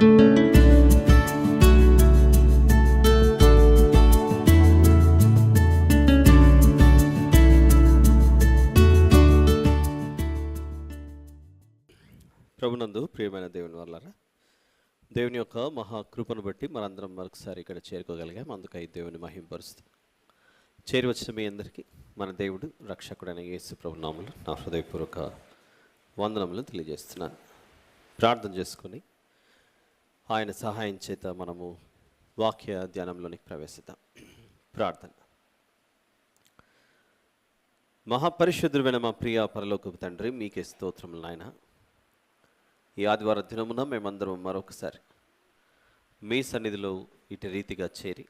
ప్రభునందు ప్రియమైన దేవుని వల్లరా, దేవుని యొక్క మహాకృపను బట్టి మనందరం మరొకసారి ఇక్కడ చేరుకోగలిగాం. అందుకై దేవుని మహింపరుస్తూ చేరి వచ్చిన మీ అందరికీ మన దేవుడు రక్షకుడైన యేసు ప్రభు నామములో నా హృదయపూర్వక వందనములు తెలియజేస్తున్నాను. ప్రార్థన చేసుకొని ఆయన సహాయం చేత మనము వాక్య ధ్యానంలోనికి ప్రవేశిద్దాం. ప్రార్థన. మహాపరిశుద్ధుడైన మా ప్రియ పరలోకపు తండ్రి, మీకే స్తోత్రములు నాయన. ఈ ఆదివార దినమున మేమందరం మరొకసారి మీ సన్నిధిలో ఇటు రీతిగా చేరి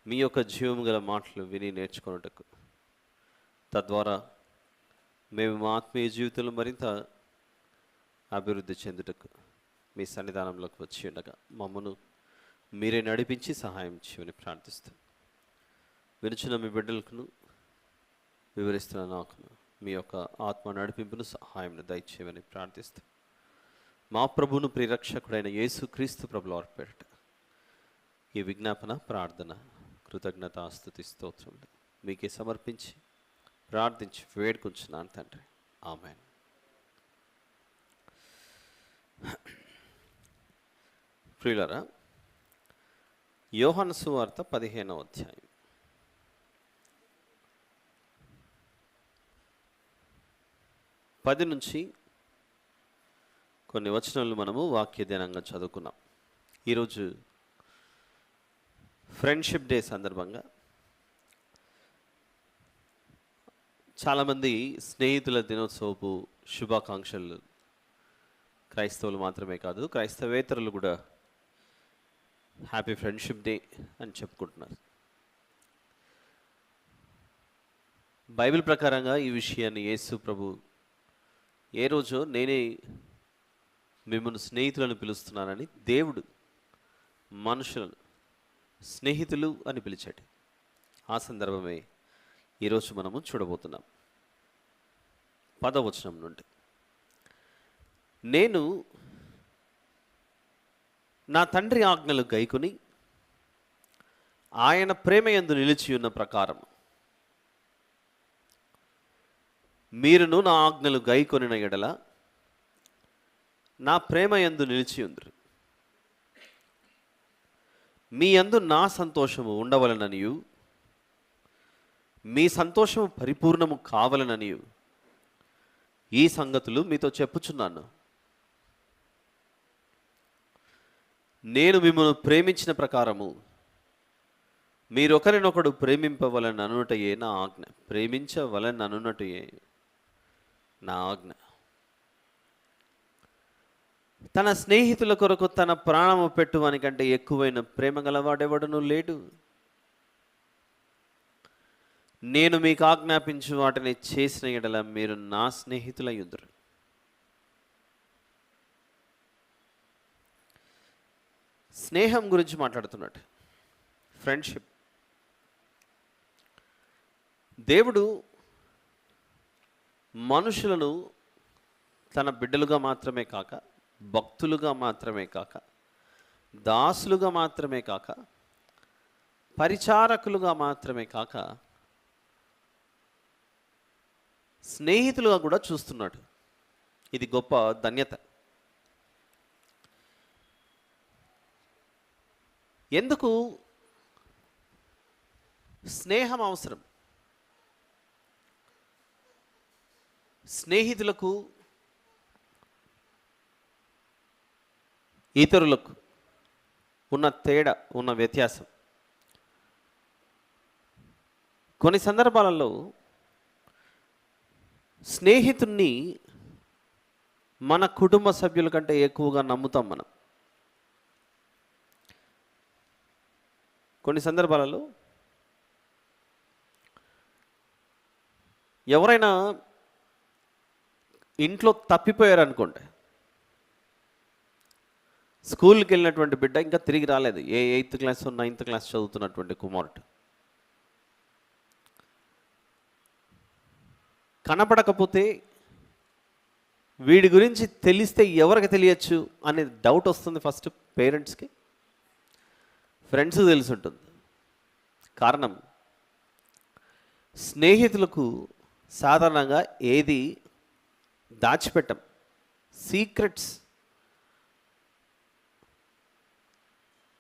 మీ యొక్క జీవము గల మాటలు విని నేర్చుకున్నటకు, తద్వారా మేము మా ఆత్మీయ జీవితంలో మరింత అభివృద్ధి చెందుటకు మీ సన్నిధానంలోకి వచ్చి ఉండగా మమ్మను మీరే నడిపించి సహాయం చేయమని ప్రార్థిస్తూ, వినుచున్న మీ బిడ్డలకు వివరిస్తున్న నాకును మీ యొక్క ఆత్మ నడిపింపును సహాయం దయచేయమని ప్రార్థిస్తూ, మా ప్రభువును ప్రియరక్షకుడైన యేసు క్రీస్తు ప్రభుల పేరిట ఈ విజ్ఞాపన ప్రార్థన కృతజ్ఞత స్తుతి స్తోత్రములు మీకే సమర్పించి ప్రార్థించి వేడుకుంటున్నాను తండ్రి. ఆమేన్. ప్రియులారా, యోహాను సువార్త 15వ అధ్యాయం 10 నుంచి కొన్ని వచనాలు మనము వాక్య ధ్యానంగా చదువుకున్నాం. ఈరోజు ఫ్రెండ్షిప్ డే సందర్భంగా చాలామంది స్నేహితుల దినోత్సవపు శుభాకాంక్షలు క్రైస్తవులు మాత్రమే కాదు, క్రైస్తవేతరులు కూడా హ్యాపీ ఫ్రెండ్షిప్ డే అని చెప్పుకుంటున్నారు. బైబిల్ ప్రకారంగా ఈ విషయాన్ని యేసు ప్రభు ఏ రోజో నేనే మిమ్మల్ని స్నేహితులను పిలుస్తున్నానని దేవుడు మనుషులను స్నేహితులు అని పిలిచాడు. ఆ సందర్భమే ఈరోజు మనము చూడబోతున్నాం. 10వ వచనం నుండి, నేను నా తండ్రి ఆజ్ఞలు గైకొని ఆయన ప్రేమయందు నిలిచి ఉన్న ప్రకారం మీరును నా ఆజ్ఞలు గైకొనిన ఎడల నా ప్రేమ యందు నిలిచి ఉందరు. మీ యందు నా సంతోషము ఉండవలననియు మీ సంతోషము పరిపూర్ణము కావలననియు ఈ సంగతులు మీతో చెప్పుచున్నాను. నేను మిమ్మల్ని ప్రేమించిన ప్రకారము మీరొకరినొకడు ప్రేమింపవలని అనునటయే నా ఆజ్ఞ. ప్రేమించవలని అనునటయే నా ఆజ్ఞ. తన స్నేహితుల కొరకు తన ప్రాణము పెట్టువాని కంటే ఎక్కువైన ప్రేమ గలవాడెవడను లేడు. నేను మీకు ఆజ్ఞాపించు వాటిని చేసిన ఎడల మీరు నా స్నేహితులయ్యుందురు. స్నేహం గురించి మాట్లాడుతున్నాడు, ఫ్రెండ్షిప్. దేవుడు మనుషులను తన బిడ్డలుగా మాత్రమే కాక, భక్తులుగా మాత్రమే కాక, దాసులుగా మాత్రమే కాక, పరిచారకులుగా మాత్రమే కాక, స్నేహితులుగా కూడా చూస్తున్నాడు. ఇది గొప్ప ధన్యత. ఎందుకు స్నేహం అవసరం? స్నేహితులకు ఇతరులకు ఉన్న తేడా, ఉన్న వ్యత్యాసం. కొన్ని సందర్భాలలో స్నేహితుణ్ణి మన కుటుంబ సభ్యుల కంటే ఎక్కువగా నమ్ముతాం మనం. కొన్ని సందర్భాలలో ఎవరైనా ఇంట్లో తప్పిపోయారనుకోండి, స్కూల్కి వెళ్ళినటువంటి బిడ్డ ఇంకా తిరిగి రాలేదు, 8th క్లాస్ 9th క్లాస్ చదువుతున్నటువంటి కుమారుడు కనపడకపోతే వీడి గురించి తెలిస్తే ఎవరికి తెలియచ్చు అనే డౌట్ వస్తుంది ఫస్ట్ పేరెంట్స్కి. ఫ్రెండ్స్ తెలిసి ఉంటుంది. కారణం, స్నేహితులకు సాధారణంగా ఏది దాచిపెట్టం, సీక్రెట్స్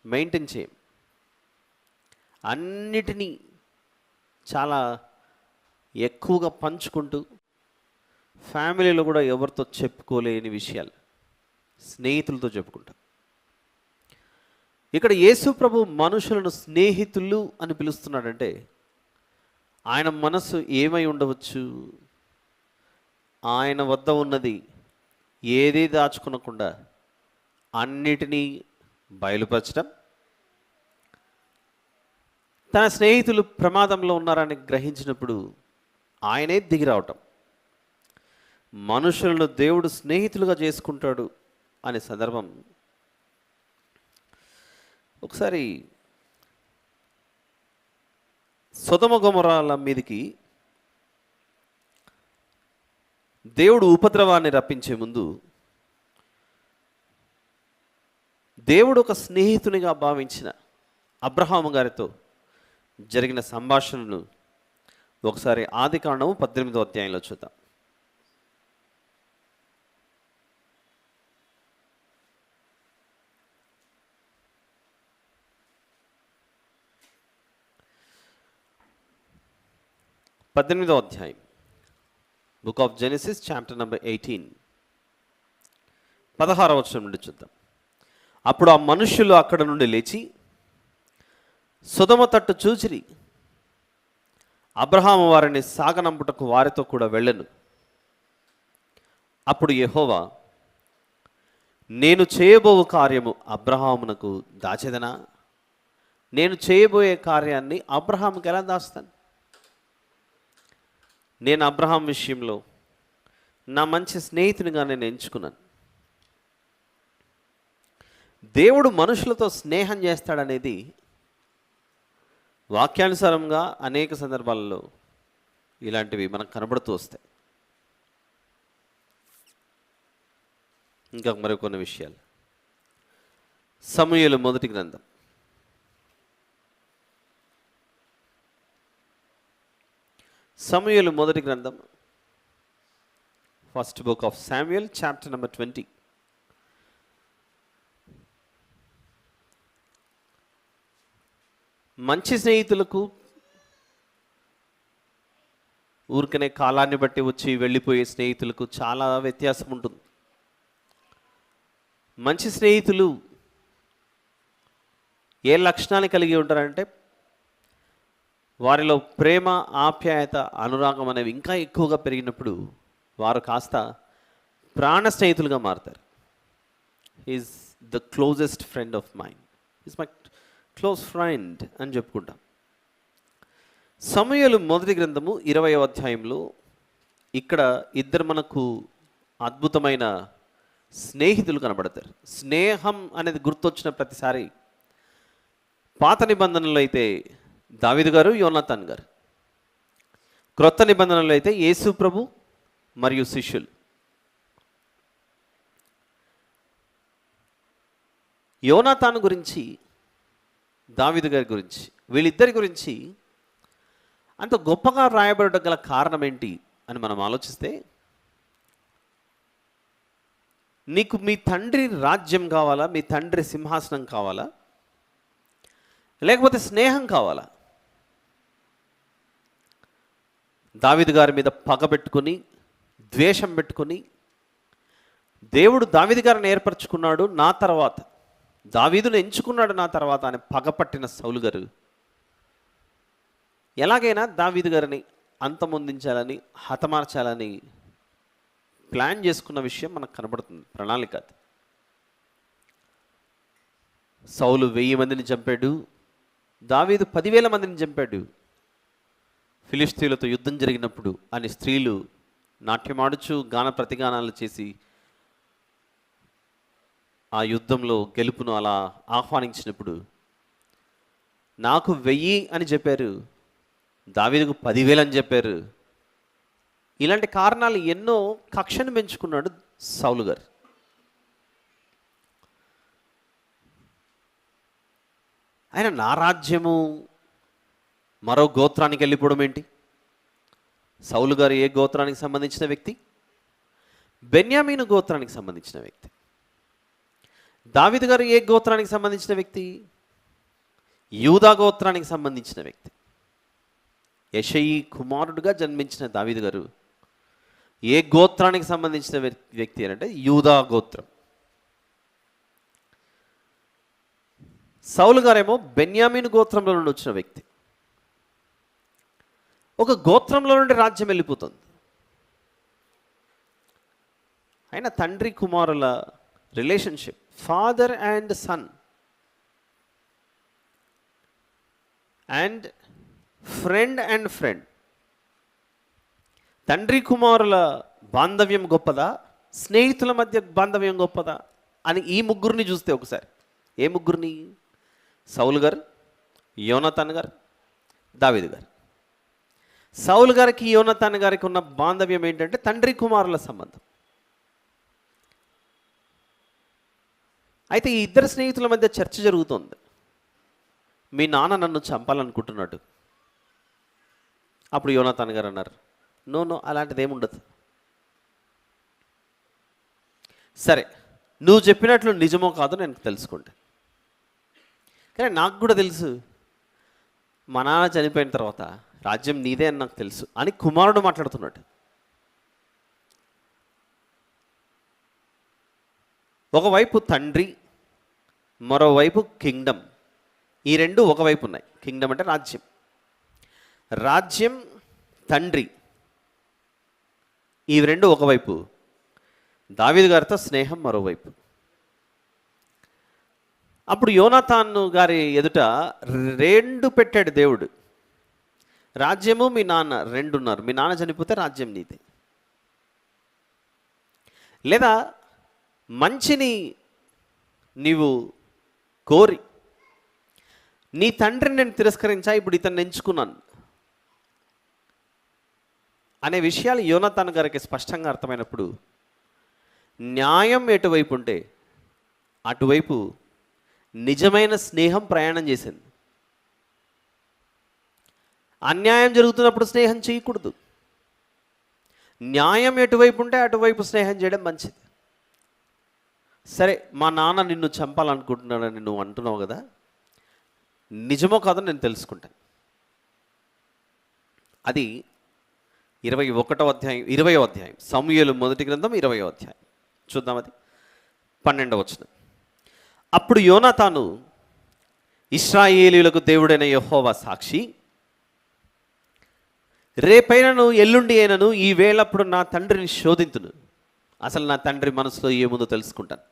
మెయింటైన్ చేయం. అన్నిటినీ చాలా ఎక్కువగా పంచుకుంటూ ఫ్యామిలీలో కూడా ఎవరితో చెప్పుకోలేని విషయాలు స్నేహితులతో చెప్పుకుంటాం. ఇక్కడ యేసు ప్రభు మనుషులను స్నేహితులు అని పిలుస్తున్నాడంటే ఆయన మనసు ఏమై ఉండవచ్చు? ఆయన వద్ద ఉన్నది ఏదీ దాచుకోనకుండా అన్నిటినీ బయలుపరచడం, తన స్నేహితులు ప్రమాదంలో ఉన్నారని గ్రహించినప్పుడు ఆయనే దిగి రావటం, మనుషులను దేవుడు స్నేహితులుగా చేసుకుంటాడు అనే సందర్భం. ఒకసారి సొదొమ గొమొర్రాల మీదికి దేవుడు ఉపద్రవాన్ని రప్పించే ముందు దేవుడు ఒక స్నేహితునిగా భావించిన అబ్రహాము గారితో జరిగిన సంభాషణను ఒకసారి ఆదికాండము 18వ అధ్యాయంలో చూద్దాం. అధ్యాయం, book of Genesis, chapter number 18, 16వ వచనం నుండి చూద్దాం. అప్పుడు ఆ మనుష్యులు అక్కడ నుండి లేచి సొదొమ తట్టు చూచిరి. అబ్రహాము వారిని సాగనంపుటకు వారితో కూడా వెళ్ళెను. అప్పుడు యెహోవా, నేను చేయబోవు కార్యము అబ్రహామునకు దాచెదనా? నేను చేయబోయే కార్యాన్ని అబ్రహాముకి ఎలా దాస్తాను? నేను అబ్రహాం విషయంలో నా మంచి స్నేహితునిగా నేను ఎంచుకున్నాను. దేవుడు మనుషులతో స్నేహం చేస్తాడనేది వాక్యానుసారంగా అనేక సందర్భాలలో ఇలాంటివి మనకు కనబడుతూ వస్తాయి. ఇంకా మరికొన్ని విషయాలు. సమూయేలు మొదటి గ్రంథం, సమూయేలు మొదటి గ్రంథం, first book of Samuel, chapter number 20. మంచి స్నేహితులకు ఊరికనే కాలాన్ని బట్టి వచ్చి వెళ్ళిపోయే స్నేహితులకు చాలా వ్యత్యాసం ఉంటుంది. మంచి స్నేహితులు ఏ లక్షణాన్ని కలిగి ఉంటారంటే వారిలో ప్రేమ, ఆప్యాయత, అనురాగం అనేవి ఇంకా ఎక్కువగా పెరిగినప్పుడు వారు కాస్త ప్రాణ స్నేహితులుగా మారుతారు. Is the closest friend of mind, is my close friend అని చెప్పుకుంటాం. సమూయేలు మొదటి గ్రంథము 20వ అధ్యాయంలో ఇక్కడ ఇద్దరు మనకు అద్భుతమైన స్నేహితులు కనబడతారు. స్నేహం అనేది గుర్తొచ్చిన ప్రతిసారి పాత నిబంధనలో అయితే దావీదు గారు, యోనాతాన్ గారు, క్రొత్త నిబంధనలో అయితే యేసు ప్రభు మరియు శిష్యులు. యోనాతాన్ గురించి, దావీదు గారి గురించి, వీళ్ళిద్దరి గురించి అంత గొప్పగా రాయబడడం గల కారణం ఏంటి అని మనం ఆలోచిస్తే, నీకు మీ తండ్రి రాజ్యం కావాలా, మీ తండ్రి సింహాసనం కావాలా, లేకపోతే స్నేహం కావాలా? దావీదు గారి మీద పగ పెట్టుకొని, ద్వేషం పెట్టుకొని, దేవుడు దావీదు గారిని ఏర్పరచుకున్నాడు నా తర్వాత, దావీదును ఎంచుకున్నాడు నా తర్వాత అని పగపట్టిన సౌలు గారు ఎలాగైనా దావీదు గారిని అంతమొందించాలని, హతమార్చాలని ప్లాన్ చేసుకున్న విషయం మనకు కనబడుతుంది. ప్రణాళిక. సౌలు 1000 మందిని చంపాడు, దావీదు 10,000 మందిని చంపాడు. ఫిలిష్తీయులతో యుద్ధం జరిగినప్పుడు అని స్త్రీలు నాట్యమాడుచు గాన ప్రతిగానాలు చేసి ఆ యుద్ధంలో గెలుపును అలా ఆహ్వానించినప్పుడు నాకు 1000 అని చెప్పారు, దావీదుకు 10,000 అని చెప్పారు. ఇలాంటి కారణాలు ఎన్నో కక్షను పెంచుకున్నాడు సౌలు గారు. ఆయన నా రాజ్యము మరో గోత్రానికి వెళ్ళిపోవడం ఏంటి? సౌలు గారు ఏ గోత్రానికి సంబంధించిన వ్యక్తి? బెన్యామీను గోత్రానికి సంబంధించిన వ్యక్తి. దావీదు గారు ఏ గోత్రానికి సంబంధించిన వ్యక్తి? యూదా గోత్రానికి సంబంధించిన వ్యక్తి. యెషయి కుమారుడుగా జన్మించిన దావీదు గారు ఏ గోత్రానికి సంబంధించిన వ్యక్తి అని అంటే యూదా గోత్రం. సౌలు గారేమో బెన్యామీను గోత్రంలో నుండి వచ్చిన వ్యక్తి. ఒక గోత్రంలో నుండి రాజ్యం వెళ్ళిపోతుంది. అయినా తండ్రి కుమారుల relationship, father and son and friend and friend, తండ్రి కుమారుల బాంధవ్యం గొప్పదా, స్నేహితుల మధ్య బాంధవ్యం గొప్పదా అని ఈ ముగ్గురిని చూస్తే ఒకసారి, ఏ ముగ్గురిని? సౌలు గారు, యోనతాన్ గారు, దావీదు గారు. సౌలు గారికి యోనతాన్ గారికి ఉన్న బాంధవ్యం ఏంటంటే తండ్రి కుమారుల సంబంధం. అయితే ఈ ఇద్దరు స్నేహితుల మధ్య చర్చ జరుగుతోంది. మీ నాన్న నన్ను చంపాలనుకుంటున్నాడు. అప్పుడు యోనతాన్ గారు అన్నారు, నో నో, అలాంటిది ఏముండదు. సరే, నువ్వు చెప్పినట్లు నిజమో కాదో నేను తెలుసుకుంటాను. కానీ నాకు కూడా తెలుసు, మా నాన్న చనిపోయిన తర్వాత రాజ్యం నీదే అని నాకు తెలుసు అని కుమారుడు మాట్లాడుతున్నాడు. ఒకవైపు తండ్రి, మరోవైపు కింగ్డమ్. ఈ రెండు ఒకవైపు ఉన్నాయి. కింగ్డమ్ అంటే రాజ్యం, రాజ్యం తండ్రి, ఈ రెండు ఒకవైపు. దావీదు గారితో స్నేహం మరోవైపు. అప్పుడు యోనతాను గారి ఎదుట రెండు పెట్టాడు దేవుడు. రాజ్యము మీ నాన్న రెండున్నారు. మీ నాన్న చనిపోతే రాజ్యం నీది. లేదా మంచిని నీవు కోరి నీ తండ్రిని నేను తిరస్కరించా, ఇప్పుడు ఇతన్ని ఎంచుకున్నాను అనే విషయాలు యోనతాన్ గారికి స్పష్టంగా అర్థమైనప్పుడు న్యాయం ఎటువైపు ఉంటే అటువైపు నిజమైన స్నేహం ప్రయాణం చేసింది. అన్యాయం జరుగుతున్నప్పుడు స్నేహం చేయకూడదు. న్యాయం ఎటువైపు ఉంటే అటువైపు స్నేహం చేయడం మంచిది. సరే, మా నాన్న నిన్ను చంపాలనుకుంటున్నాడని నువ్వు అంటున్నావు కదా, నిజమో కాదో నేను తెలుసుకుంటాను. అది 21వ అధ్యాయం 20వ అధ్యాయం సమూయేలు మొదటి గ్రంథం 20వ అధ్యాయం చూద్దాం. అది 12వ వచనం. అప్పుడు యోనతాను, ఇశ్రాయేలీయులకు దేవుడైన యెహోవా సాక్షి, రేపైనను ఎల్లుండి అయినను ఈ వేళప్పుడు నా తండ్రిని శోధింతును, అసలు నా తండ్రి మనసులో ఏముందో తెలుసుకుంటాను.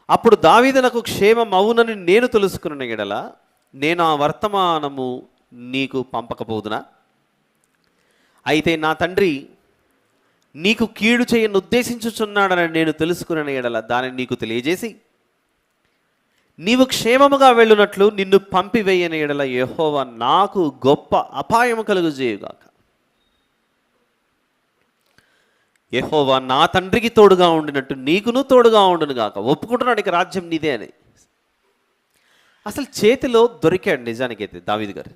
అప్పుడు దావీదు నాకు క్షేమం అవునని నేను తెలుసుకున్న ఎడల నేను ఆ వర్తమానము నీకు పంపకపోదునా? అయితే నా తండ్రి నీకు కీడు చేయను ఉద్దేశించుచున్నాడని నేను తెలుసుకున్న ఎడల దానిని నీకు తెలియజేసి నీవు క్షేమముగా వెళ్ళునట్లు నిన్ను పంపివేయని ఎడల యెహోవా నాకు గొప్ప అపాయము కలుగజేయుగాక. యెహోవా నా తండ్రికి తోడుగా ఉండినట్టు నీకును తోడుగా ఉండును గాక. ఒప్పుకుంటున్నాడు ఇక రాజ్యం నీదే అని. అసలు చేతిలో దొరికాడు నిజానికైతే దావీదు గారు.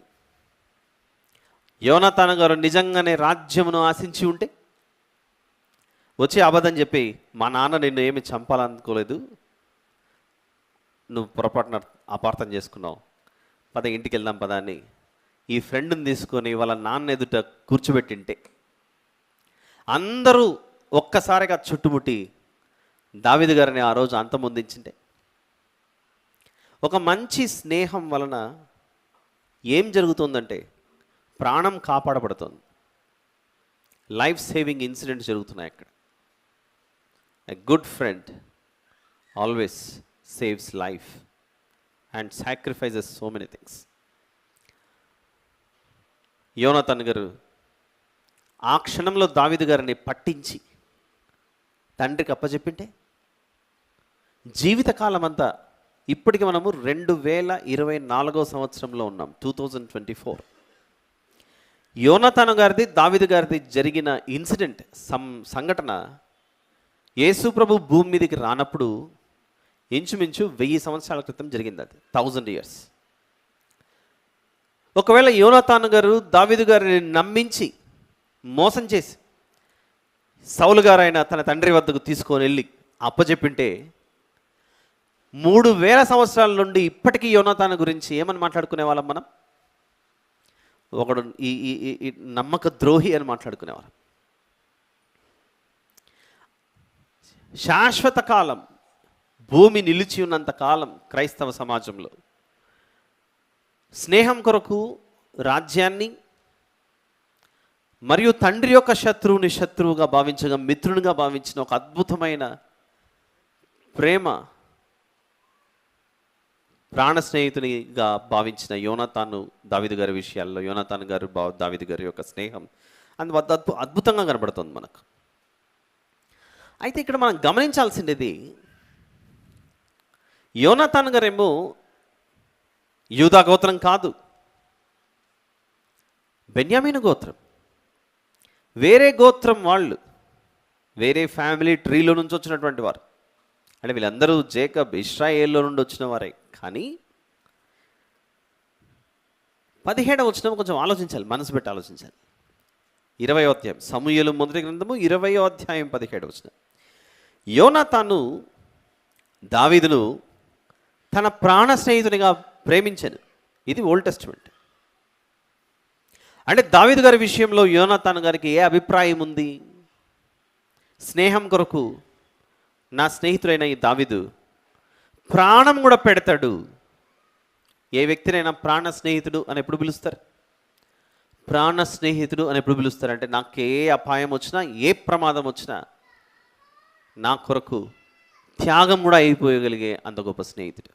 యోనతాను గారు నిజంగానే రాజ్యమును ఆశించి ఉంటే వచ్చి అబద్ధం చెప్పి, మా నాన్న నిన్ను ఏమి చంపాలనుకోలేదు, నువ్వు పొరపాటున అపార్థం చేసుకున్నావు, పద ఇంటికి వెళ్దాం పద అని ఈ ఫ్రెండ్ని తీసుకొని వాళ్ళ నాన్న ఎదుట కూర్చోబెట్టింటే అందరూ ఒక్కసారిగా చుట్టుముట్టి దావీదు గారిని ఆ రోజు అంతమొందించింటే. ఒక మంచి స్నేహం వలన ఏం జరుగుతుందంటే ప్రాణం కాపాడబడుతుంది. లైఫ్ సేవింగ్ ఇన్సిడెంట్స్ జరుగుతున్నాయి అక్కడ. A good friend always saves life and sacrifices so many things. Yonathan గారు ఆ క్షణంలో దావీదు గారిని పట్టించి తండ్రికి అప్పచెప్పింటే జీవితకాలం అంతా, ఇప్పటికి మనము 2024వ సంవత్సరంలో ఉన్నాం, 2024. యోనతాను గారిది దావీదు గారిది జరిగిన ఇన్సిడెంట్ సంఘటన యేసు ప్రభు భూమి మీదకి రానప్పుడు ఇంచుమించు 1000 సంవత్సరాల క్రితం జరిగింది. అది 1000 ఇయర్స్. ఒకవేళ యోనాతాను గారు దావీదు గారిని నమ్మించి మోసం చేసి సౌలు గారైన తన తండ్రి వద్దకు తీసుకొని వెళ్ళి అప్పచెప్పింటే 3000 సంవత్సరాల నుండి ఇప్పటికీ యోనాతాను గురించి ఏమని మాట్లాడుకునే వాళ్ళం మనం? ఒకడు ఈ నమ్మక ద్రోహి అని మాట్లాడుకునేవాళ్ళం. శాశ్వత కాలం భూమి నిలిచి ఉన్నంత కాలం క్రైస్తవ సమాజంలో స్నేహం కొరకు రాజ్యాన్ని మరియు తండ్రి యొక్క శత్రువుని శత్రువుగా భావించగా మిత్రునిగా భావించిన ఒక అద్భుతమైన ప్రేమ, ప్రాణ స్నేహితునిగా భావించిన యోనాతాను దావీదు గారి విషయాల్లో యోనాతాను గారు దావీదు గారి యొక్క స్నేహం అద్భుతంగా కనబడుతుంది మనకు. అయితే ఇక్కడ మనం గమనించాల్సింది, యోనాతాను గారేమో యూదా గోత్రం కాదు, బెన్యామీను గోత్రం. వేరే గోత్రం వాళ్ళు, వేరే ఫ్యామిలీ ట్రీలో నుంచి వచ్చినటువంటి వారు. అంటే వీళ్ళందరూ జేకబ్ ఇశ్రాయేల్లో నుండి వచ్చిన వారే. కానీ 17వ వచనం కొంచెం ఆలోచించాలి, మనసు పెట్టి ఆలోచించాలి. 20వ అధ్యాయం సమూయేలు మొదటి గ్రంథము 20వ అధ్యాయం 17వ వచనం. యోనాతాను దావీదును తన ప్రాణ స్నేహితునిగా ప్రేమించాను. ఇది ఓల్డ్ టెస్టిమెంట్. అంటే దావీదు గారి విషయంలో యోనాతాను గారికి ఏ అభిప్రాయం ఉంది? స్నేహం కొరకు నా స్నేహితుడైన ఈ దావీదు ప్రాణం కూడా పెడతాడు. ఏ వ్యక్తినైనా ప్రాణ స్నేహితుడు అని ఎప్పుడు పిలుస్తారు? ప్రాణ స్నేహితుడు అని ఎప్పుడు పిలుస్తారు? అంటే నాకు ఏ అపాయం వచ్చినా, ఏ ప్రమాదం వచ్చినా నా కొరకు త్యాగం కూడా అయిపోయగలిగే అంత గొప్ప స్నేహితుడు.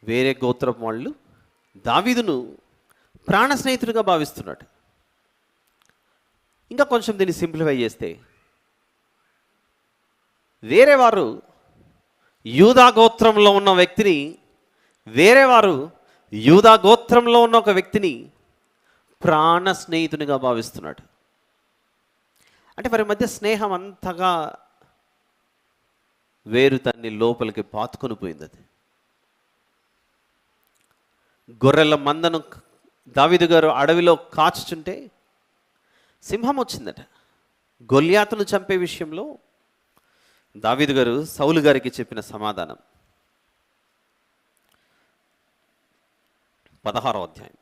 వేరే గోత్రం వాళ్ళు దావీదును ప్రాణ స్నేహితుడిగా భావిస్తున్నాడు. ఇంకా కొంచెం దీన్ని సింప్లిఫై చేస్తే, వేరే వారు యూదా గోత్రంలో ఉన్న వ్యక్తిని, వేరేవారు యూదా గోత్రంలో ఉన్న ఒక వ్యక్తిని ప్రాణ స్నేహితునిగా భావిస్తున్నాడు. అంటే వారి మధ్య స్నేహం అంతగా వేరు తన్ని లోపలికి పాతుకొని పోయింది. అది గొర్రెల మందను దావీదు గారు అడవిలో కాచుచుంటే సింహం వచ్చిందట. గొల్యాతును చంపే విషయంలో దావీదు గారు సౌలు గారికి చెప్పిన సమాధానం 16వ అధ్యాయం.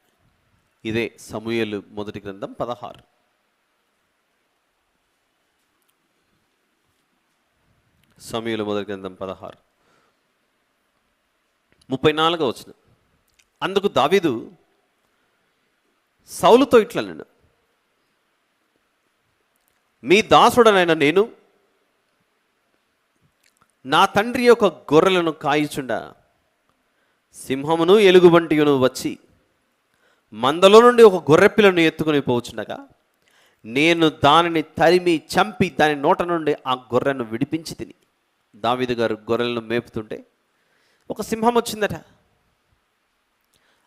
ఇదే సమూయేలు మొదటి గ్రంథం 16. సమూయేలు మొదటి గ్రంథం 16 34వ వచనం. అందుకు దావీదు సౌలుతో ఇట్లా నేను, మీ దాసుడనైన నేను నా తండ్రి యొక్క గొర్రెలను కాయిచుండా సింహమును ఎలుగుబంటియును వచ్చి మందలో నుండి ఒక గొర్రెపిల్లను ఎత్తుకుని పోవచ్చుండగా నేను దానిని తరిమి చంపి దాని నోట నుండి ఆ గొర్రెను విడిపించి తిని. దావీదు గారు గొర్రెలను మేపుతుంటే ఒక సింహం వచ్చిందట.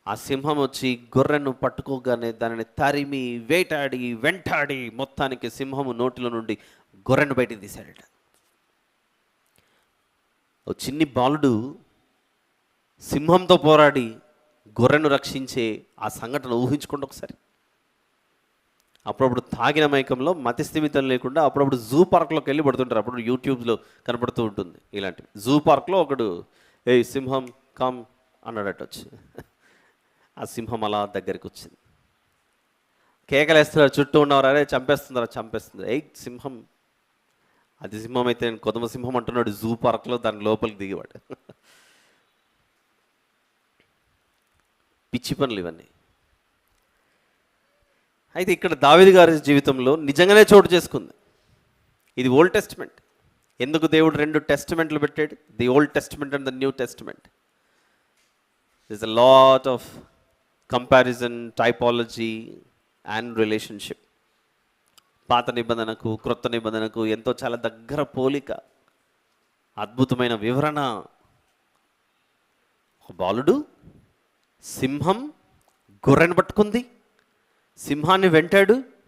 ఆ సింహం వచ్చి గొర్రెను పట్టుకోగానే దానిని తరిమి వేటాడి వెంటాడి మొత్తానికి సింహము నోటిలో నుండి గొర్రెను బయటికి తీశాడట. ఓ చిన్ని బాలుడు సింహంతో పోరాడి గొర్రెను రక్షించే ఆ సంఘటన ఊహించుకోండి ఒకసారి. అప్పుడప్పుడు తాగిన మైకంలో మతి స్థిమితం లేకుండా అప్పుడప్పుడు జూ పార్క్లోకి వెళ్ళి పడుతుంటారు. అప్పుడు యూట్యూబ్లో కనపడుతూ ఉంటుంది ఇలాంటివి. జూ పార్క్లో ఒకడు ఏ సింహం కమ్ అన్నాడట వచ్చి. ఆ సింహం అలా దగ్గరికి వచ్చింది, కేకలేస్తున్నారు, చుట్టూ ఉన్నవారు అరే చంపేస్తున్నారు చంపేస్తుంది. ఏ సింహం, అది సింహం అయితే నేను కొదమ సింహం అంటున్నాడు. జూ పార్క్లో దాని లోపలికి దిగేవాడు. పిచ్చి పనులు ఇవన్నీ. అయితే ఇక్కడ దావీదు గారి జీవితంలో నిజంగానే చోటు చేసుకుంది. ఇది ఓల్డ్ టెస్టిమెంట్. ఎందుకు దేవుడు 2 టెస్టిమెంట్లు పెట్టాడు? The old testament and the new testament. This a lot of comparison, typology and relationship. పాత నిబంధనకు క్రొత్త నిబంధనకు ఎంతో చాలా దగ్గర పోలిక, అద్భుతమైన వివరణ. ఒక బాలుడు, సింహం గొర్రెను పట్టుకుంది, సింహాన్ని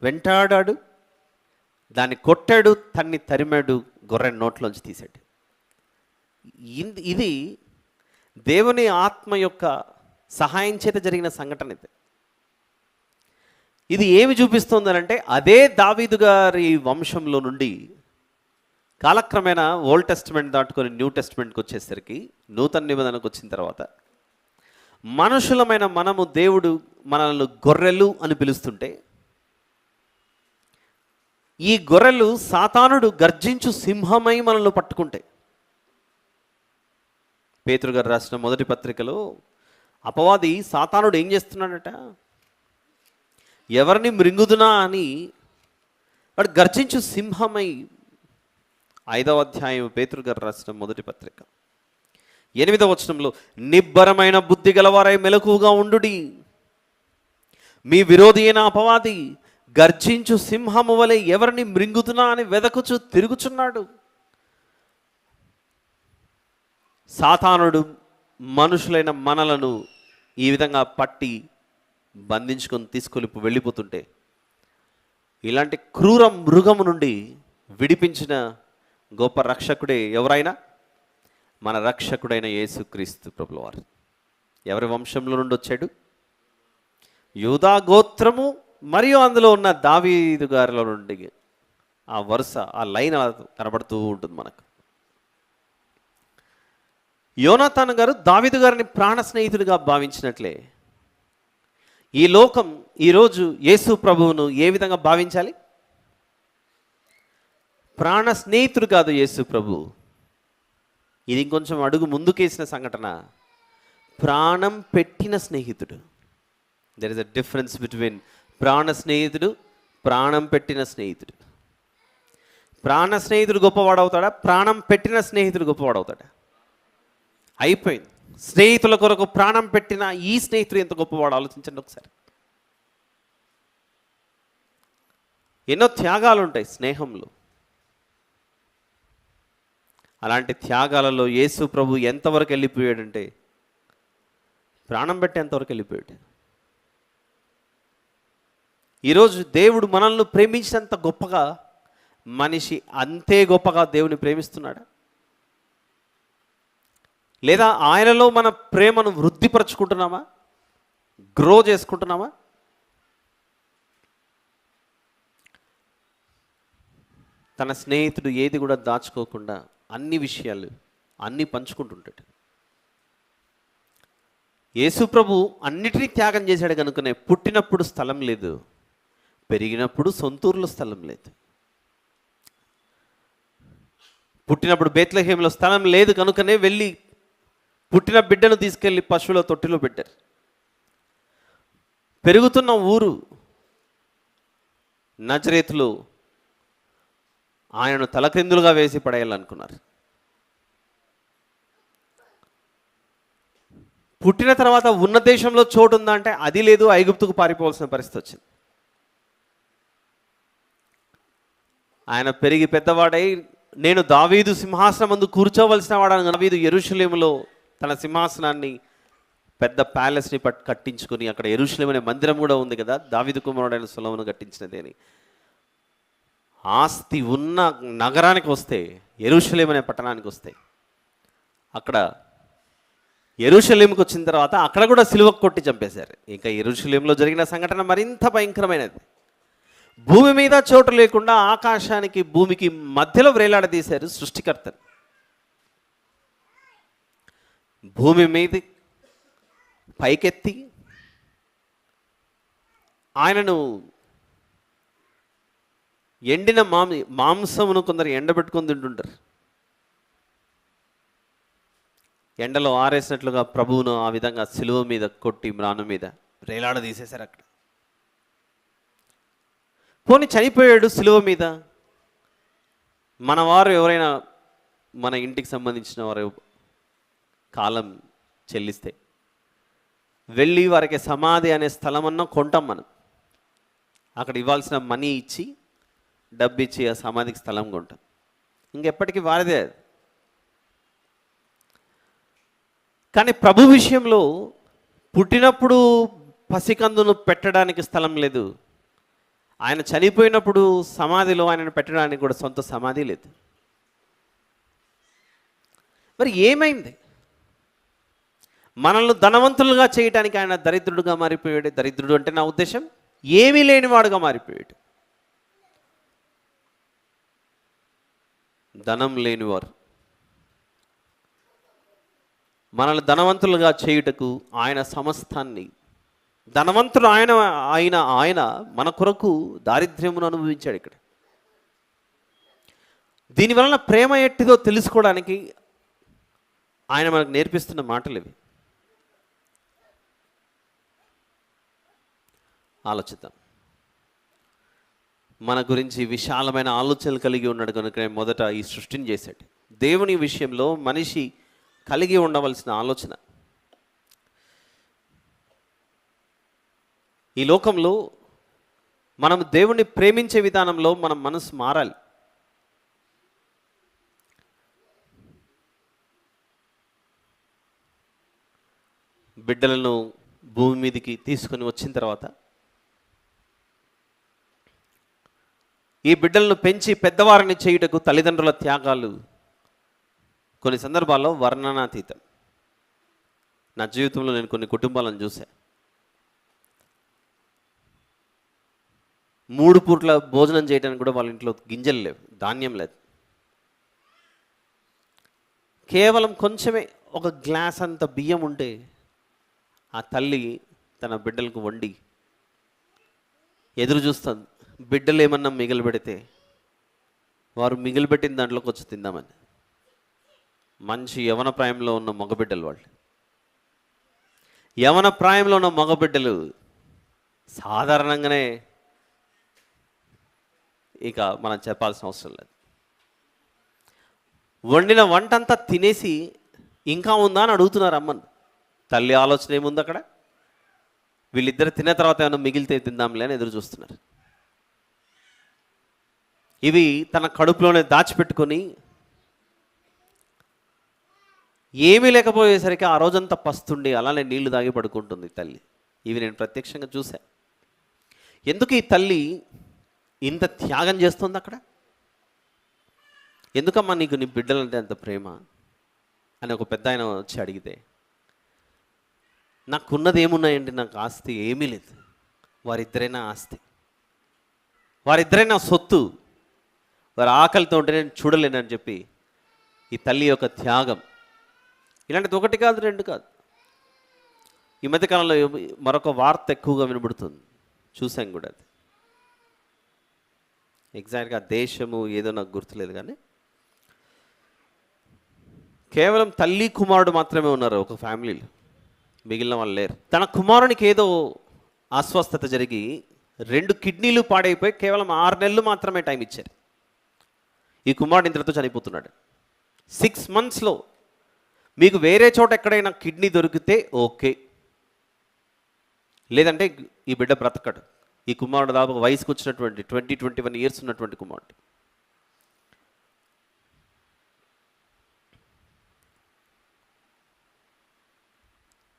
వెంటాడాడు, దాన్ని కొట్టాడు, తన్ని తరిమాడు, గొర్రె నోట్లోంచి తీశాడు. ఇది దేవుని ఆత్మ యొక్క సహాయం చేత జరిగిన సంఘటన. ఇది ఏమి చూపిస్తుందనంటే, అదే దావీదు గారి వంశంలో నుండి కాలక్రమేణా ఓల్డ్ టెస్టిమెంట్ దాటుకొని న్యూ టెస్టిమెంట్కి వచ్చేసరికి, నూతన నిబంధనకు వచ్చిన తర్వాత మనుషులమైన మనము దేవుడు మనల్ని గొర్రెలు అని పిలుస్తుంటే, ఈ గొర్రెలు సాతానుడు గర్జించు సింహమై మనల్ని పట్టుకుంటే, పేతురు గారు రాసిన మొదటి పత్రికలో అపవాది సాతానుడు ఏం చేస్తున్నాడట, ఎవరిని మృంగుదునా అని వాడు గర్జించు సింహమై. 5వ అధ్యాయం పేతురు గారు రాసిన మొదటి పత్రిక 8వ వచనంలో, నిబ్బరమైన బుద్ధి గలవారై మెలకుగా ఉండుడి, మీ విరోధి అయిన అపవాది గర్జించు సింహము వలె ఎవరిని మృంగుతున్నా అని వెదకుచు తిరుగుచున్నాడు. సాతానుడు మనుషులైన మనలను ఈ విధంగా పట్టి బంధించుకొని తీసుకొని వెళ్ళిపోతుంటే, ఇలాంటి క్రూర మృగము నుండి విడిపించిన గొప్ప రక్షకుడే ఎవరైనా మన రక్షకుడైన యేసుక్రీస్తు ప్రభుల వారు. ఎవరి వంశంలో నుండి వచ్చాడు? యూదా గోత్రము మరియు అందులో ఉన్న దావీదు గారిలో నుండి. ఆ వరుస, ఆ లైన్ కనబడుతూ ఉంటుంది మనకు. యోనాతాను గారు దావీదు గారిని ప్రాణ స్నేహితుడిగా భావించినట్లే, ఈ లోకం ఈరోజు యేసు ప్రభువును ఏ విధంగా భావించాలి? ప్రాణ స్నేహితుడు కాదు యేసు ప్రభు. ఇది ఇంకొంచెం అడుగు ముందుకేసిన సంఘటన. ప్రాణం పెట్టిన స్నేహితుడు. There is a difference between ప్రాణ స్నేహితుడు, ప్రాణం పెట్టిన స్నేహితుడు. ప్రాణ స్నేహితుడు గొప్పవాడవుతాడా? ప్రాణం పెట్టిన స్నేహితుడు గొప్పవాడవుతాడా? అయిపోయింది. స్నేహితుల కొరకు ప్రాణం పెట్టిన ఈ స్నేహితుడు ఎంత గొప్పవాడు ఆలోచించండి ఒకసారి. ఎన్నో త్యాగాలు ఉంటాయి స్నేహంలో. అలాంటి త్యాగాలలో యేసు ప్రభు ఎంతవరకు వెళ్ళిపోయాడంటే, ప్రాణం పెట్టి ఎంతవరకు వెళ్ళిపోయాడు. ఈరోజు దేవుడు మనల్ని ప్రేమించినంత గొప్పగా మనిషి అంతే గొప్పగా దేవుని ప్రేమిస్తున్నాడా? లేదా ఆయనలో మన ప్రేమను వృద్ధిపరచుకుంటున్నామా? గ్రో చేసుకుంటున్నామా? తన స్నేహితుడు ఏది కూడా దాచుకోకుండా అన్ని విషయాలు అన్నీ పంచుకుంటుంటాడు. యేసు ప్రభు అన్నిటినీ త్యాగం చేశాడు కనుకనే పుట్టినప్పుడు స్థలం లేదు, పెరిగినప్పుడు సొంతూరులో స్థలం లేదు. పుట్టినప్పుడు బేత్లెహేములో స్థలం లేదు కనుకనే వెళ్ళి పుట్టిన బిడ్డను తీసుకెళ్ళి పశువుల తొట్టిలో పెట్టారు. పెరుగుతున్న ఊరు నజరేతులో ఆయనను తలక్రిందులుగా వేసి పడేయాలనుకున్నారు. పుట్టిన తర్వాత ఉన్న దేశంలో చోటు ఉందా అంటే అది లేదు, ఐగుప్తుకు పారిపోవాల్సిన పరిస్థితి వచ్చింది. ఆయన పెరిగి పెద్దవాడై, నేను దావీదు సింహాసనం ముందు కూర్చోవలసిన వాడని దావీదు యెరూషలేములో తన సింహాసనాన్ని, పెద్ద ప్యాలెస్ని కట్టించుకొని, అక్కడ యెరూషలేము అనే మందిరం కూడా ఉంది కదా, దావీదు కుమారుడైన సొలొమోను కట్టించినది అని. ఆస్తి ఉన్న నగరానికి వస్తే, యెరూషలేము అనే పట్టణానికి వస్తే, అక్కడ యెరూషలేముకి వచ్చిన తర్వాత అక్కడ కూడా సిలువకు కొట్టి చంపేశారు. ఇంకా యెరూషలేములో జరిగిన సంఘటన మరింత భయంకరమైనది. భూమి మీద చోటు లేకుండా ఆకాశానికి భూమికి మధ్యలో వేలాడదీశారు సృష్టికర్తను. భూమి మీద పైకెత్తి ఆయనను ఎండిన మాంసమును కొందరు ఎండబెట్టుకొని తింటుంటారు. ఎండలో ఆరేసినట్లుగా ప్రభువును ఆ విధంగా సిలువ మీద కొట్టి మ్రాను మీద వేలాడదీసేశారు. అక్కడ పోనీ చనిపోయాడు సిలువ మీద. మన వారు ఎవరైనా మన ఇంటికి సంబంధించిన వారు కాలం చెల్లిస్తే వెళ్ళి వారికి సమాధి అనే స్థలమన్నా కొంటాం మనం. అక్కడ ఇవ్వాల్సిన మనీ ఇచ్చి, డబ్బు ఇచ్చి ఆ సమాధికి స్థలం కొంటాం. ఇంకెప్పటికీ వారిదే. కానీ ప్రభు విషయంలో పుట్టినప్పుడు పసికందును పెట్టడానికి స్థలం లేదు. ఆయన చనిపోయినప్పుడు సమాధిలో ఆయనను పెట్టడానికి కూడా సొంత సమాధి లేదు. మరి ఏమైంది? మనల్ని ధనవంతులుగా చేయడానికి ఆయన దరిద్రుడుగా మారిపోయాడు. దరిద్రుడు అంటే నా ఉద్దేశం ఏమీ లేనివాడుగా మారిపోయాడు. ధనం లేనివారు మనల్ని ధనవంతులుగా చేయుటకు ఆయన సమస్తాన్ని, ధనవంతుడు ఆయన మన కొరకు దారిద్ర్యమును అనుభవించాడు. ఇక్కడ దీనివలన ప్రేమ ఎట్టిదో తెలుసుకోవడానికి ఆయన మనకు నేర్పిస్తున్న మాటలు ఇవి. ఆలోచిద్దాం. మన గురించి విశాలమైన ఆలోచనలు కలిగి ఉన్నాడు కనుక మొదట ఈ సృష్టిని చేశాడు. దేవుని విషయంలో మనిషి కలిగి ఉండవలసిన ఆలోచన, ఈ లోకంలో మనం దేవుణ్ణి ప్రేమించే విధానంలో మన మనసు మారాలి. బిడ్డలను భూమి మీదకి తీసుకొని వచ్చిన తర్వాత ఈ బిడ్డలను పెంచి పెద్దవారిని చేయుటకు తల్లిదండ్రుల త్యాగాలు కొన్ని సందర్భాల్లో వర్ణనాతీతం. నా జీవితంలో నేను కొన్ని కుటుంబాలను చూసా. 3 పూట్ల భోజనం చేయడానికి కూడా వాళ్ళ ఇంట్లో గింజలు లేవు, ధాన్యం లేదు. కేవలం కొంచెమే ఒక గ్లాస్ అంత బియ్యం ఉంటే ఆ తల్లి తన బిడ్డలకు వండి ఎదురు చూస్తుంది. బిడ్డలు ఏమన్నా మిగిలిపెడితే వారు మిగిలిపెట్టిన దాంట్లోకి వచ్చి తిందామని. మంచి యవన ప్రాయంలో ఉన్న మగబిడ్డలు వాళ్ళు. యవన ప్రాయంలో ఉన్న మగబిడ్డలు సాధారణంగానే ఇక మనం చెప్పాల్సిన అవసరం లేదు. వండిన వంట అంతా తినేసి ఇంకా ఉందా అని అడుగుతున్నారు అమ్మని. తల్లి ఆలోచన ఏముంది అక్కడ? వీళ్ళిద్దరు తిన్న తర్వాత ఏమైనా మిగిలితే తిందాంలే అని ఎదురు చూస్తున్నారు. ఇవి తన కడుపులోనే దాచిపెట్టుకొని ఏమీ లేకపోయేసరికి ఆ రోజంతా పస్తుండి అలానే నీళ్లు తాగి పడుకుంటుంది తల్లి. ఇవి నేను ప్రత్యక్షంగా చూశా. ఎందుకు ఈ తల్లి ఇంత త్యాగం చేస్తుంది అక్కడ? ఎందుకమ్మా నీకు నీ బిడ్డలంటే అంత ప్రేమ అని ఒక పెద్ద ఆయన వచ్చి అడిగితే, నాకున్నది ఏమున్నాయండి, నాకు ఆస్తి ఏమీ లేదు, వారిద్దరైనా ఆస్తి, వారిద్దరైనా సొత్తు, వారి ఆకలితో ఉంటే నేను చూడలేనని చెప్పి ఈ తల్లి యొక్క త్యాగం. ఇలాంటిది 1 కాదు 2 కాదు. ఈ మధ్యకాలంలో మరొక వార్త ఎక్కువగా వినబడుతుంది, చూసాం కూడా. అది ఎగ్జాక్ట్గా దేశము ఏదో నాకు గుర్తులేదు, కానీ కేవలం తల్లి కుమారుడు మాత్రమే ఉన్నారు ఒక ఫ్యామిలీలో, మిగిలిన వాళ్ళు లేరు. తన కుమారునికి ఏదో అస్వస్థత జరిగి 2 కిడ్నీలు పాడైపోయి కేవలం 6 నెలలు మాత్రమే టైం ఇచ్చారు. ఈ కుమారుడు ఇంతటితో చనిపోతున్నాడు. 6 monthsలో మీకు వేరే చోట ఎక్కడైనా కిడ్నీ దొరికితే ఓకే, లేదంటే ఈ బిడ్డ బ్రతకడు. ఈ కుమారుడు దాదాపు వయసుకు వచ్చినటువంటి 20-21 years ఉన్నటువంటి కుమారుడు.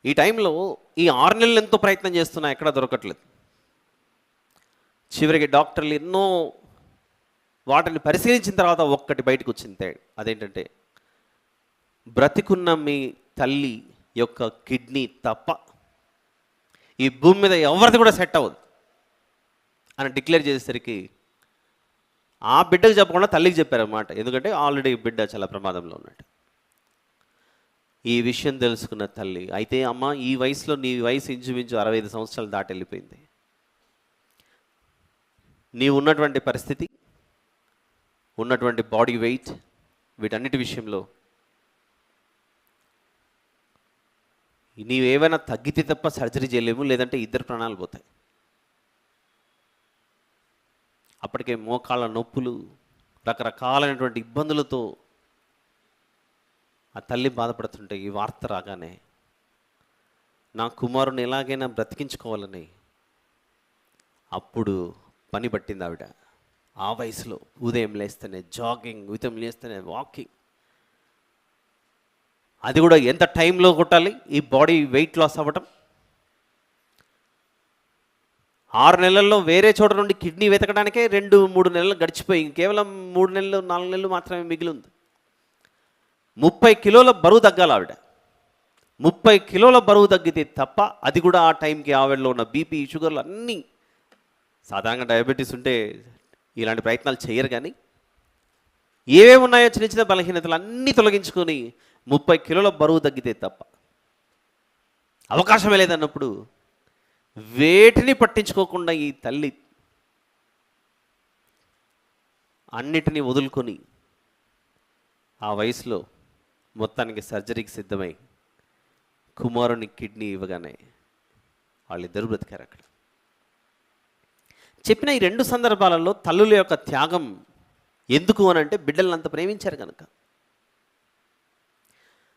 ఈ టైంలో ఈ 6 నెలలు ఎంతో ప్రయత్నం చేస్తున్నా ఎక్కడా దొరకట్లేదు. చివరికి డాక్టర్లు ఎన్నో వాటిని పరిశీలించిన తర్వాత ఒక్కటి బయటకు వచ్చింది. అదేంటంటే, బ్రతికున్న మీ తల్లి యొక్క కిడ్నీ తప్ప ఈ భూమి మీద ఎవరిది కూడా సెట్ అవ్వదు అని డిక్లేర్ చేసేసరికి ఆ బిడ్డకు చెప్పకుండా తల్లికి చెప్పారన్నమాట. ఎందుకంటే ఆల్రెడీ బిడ్డ చాలా ప్రమాదంలో ఉన్నాడు. ఈ విషయం తెలుసుకున్న తల్లి, అయితే అమ్మ ఈ వయసులో నీ వయసు ఇంచుమించు 65 సంవత్సరాలు దాటి వెళ్ళిపోయింది, నీవు ఉన్నటువంటి పరిస్థితి, ఉన్నటువంటి బాడీ వెయిట్, వీటన్నిటి విషయంలో నీవేమైనా తగ్గితే తప్ప సర్జరీ చేయలేము, లేదంటే 2 ప్రాణాలు పోతాయి. అప్పటికే మోకాళ్ళ నొప్పులు, రకరకాలైనటువంటి ఇబ్బందులతో ఆ తల్లి బాధపడుతుంటే ఈ వార్త రాగానే నా కుమారుని ఎలాగైనా బ్రతికించుకోవాలని అప్పుడు పని పట్టింది ఆవిడ. ఆ వయసులో ఉదయం లేస్తేనే జాగింగ్, ఉదయం లేస్తేనే వాకింగ్, అది కూడా ఎంత టైంలో కొట్టాలి ఈ బాడీ వెయిట్ లాస్ అవ్వటం. 6 నెలల్లో వేరే చోట నుండి కిడ్నీ వెతకడానికే 2-3 నెలలు గడిచిపోయి కేవలం 3 నెలలు 4 నెలలు మాత్రమే మిగిలి ఉంది. 30 కిలోల బరువు తగ్గాలి ఆవిడ. 30 కిలోల బరువు తగ్గితే తప్ప, అది కూడా ఆ టైంకి ఆవిడలో ఉన్న బీపీ, షుగర్లు అన్నీ, సాధారణంగా డయాబెటీస్ ఉంటే ఇలాంటి ప్రయత్నాలు చేయరు, కానీ ఏవేమి ఉన్నాయో చిన్న చిన్న బలహీనతలు అన్నీ తొలగించుకొని 30 కిలోల బరువు తగ్గితే తప్ప అవకాశమే లేదన్నప్పుడు వేటిని పట్టించుకోకుండా ఈ తల్లి అన్నిటినీ వదులుకొని ఆ వయసులో మొత్తానికి సర్జరీకి సిద్ధమై కుమారుని కిడ్నీ ఇవ్వగానే వాళ్ళిద్దరూ బ్రతికారు అక్కడ. చెప్పిన ఈ 2 సందర్భాలలో తల్లుల యొక్క త్యాగం ఎందుకు అని అంటే బిడ్డలను అంత ప్రేమించారు కనుక.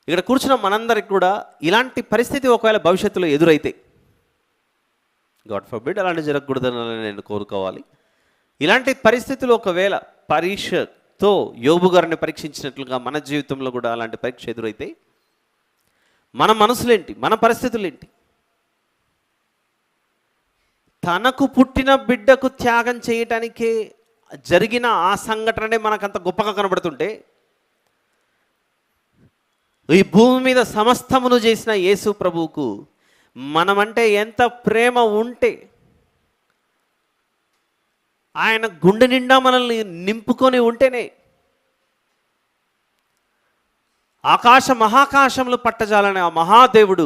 ఇక్కడ కూర్చున్న మనందరికి కూడా ఇలాంటి పరిస్థితి ఒకవేళ భవిష్యత్తులో ఎదురైతే, గాడ్ ఫర్బిడ్ అలాంటి జరగకూడదని నేను కోరుకోవాలి. ఇలాంటి పరిస్థితులు ఒకవేళ పరీక్షతో యోబు గారిని పరీక్షించినట్లుగా మన జీవితంలో కూడా అలాంటి పరీక్ష ఎదురైతే మన మనసులేంటి, మన పరిస్థితులేంటి? తనకు పుట్టిన బిడ్డకు త్యాగం చేయటానికే జరిగిన ఆ సంఘటనే మనకంత గొప్పగా కనబడుతుంటే, ఈ భూమి మీద సమస్తమును చేసిన యేసు ప్రభువుకు మనమంటే ఎంత ప్రేమ ఉంటే, ఆయన గుండె నిండా మనల్ని నింపుకొని ఉంటేనే మహాకాశంలో పట్టజాలనే ఆ మహాదేవుడు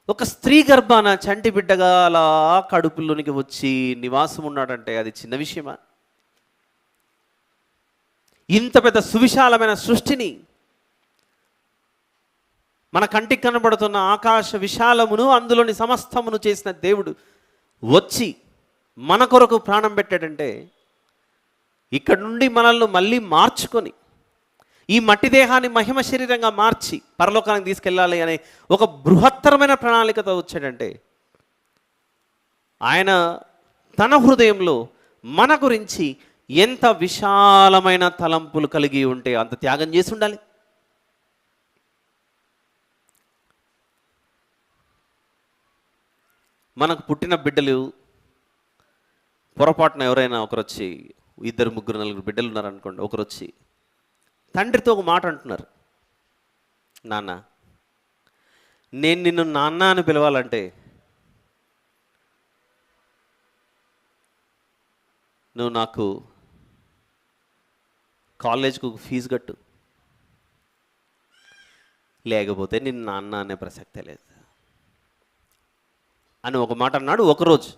ఒక స్త్రీ గర్భాన చంటి బిడ్డగా అలా కడుపులోనికి వచ్చి నివాసం ఉన్నాడంటే అది చిన్న విషయమా? ఇంత పెద్ద సువిశాలమైన సృష్టిని, మన కంటికి కనబడుతున్న ఆకాశ విశాలమును అందులోని సమస్తమును చేసిన దేవుడు వచ్చి మన కొరకు ప్రాణం పెట్టాడంటే, ఇక్కడ నుండి మనల్ని మళ్ళీ మార్చుకొని ఈ మట్టి దేహాన్ని మహిమ శరీరంగా మార్చి పరలోకానికి తీసుకెళ్ళాలి అనే ఒక బృహత్తరమైన ప్రణాళికతో వచ్చాడంటే, ఆయన తన హృదయంలో మన గురించి ఎంత విశాలమైన తలంపులు కలిగి ఉంటే అంత త్యాగం చేసి ఉండాలి. మనకు పుట్టిన బిడ్డలు పొరపాటున ఎవరైనా ఒకరు వచ్చి, 2, 3, 4 బిడ్డలు ఉన్నారనుకోండి, ఒకరు వచ్చి తండ్రితో ఒక మాట అంటున్నారు, నాన్న నేను నిన్ను నాన్న అని పిలవాలంటే నువ్వు నాకు కాలేజ్కు ఫీజు కట్టు, లేకపోతే నిన్ను నాన్న అనే ప్రసక్తే లేదు అని ఒక మాట అన్నాడు ఒకరోజు.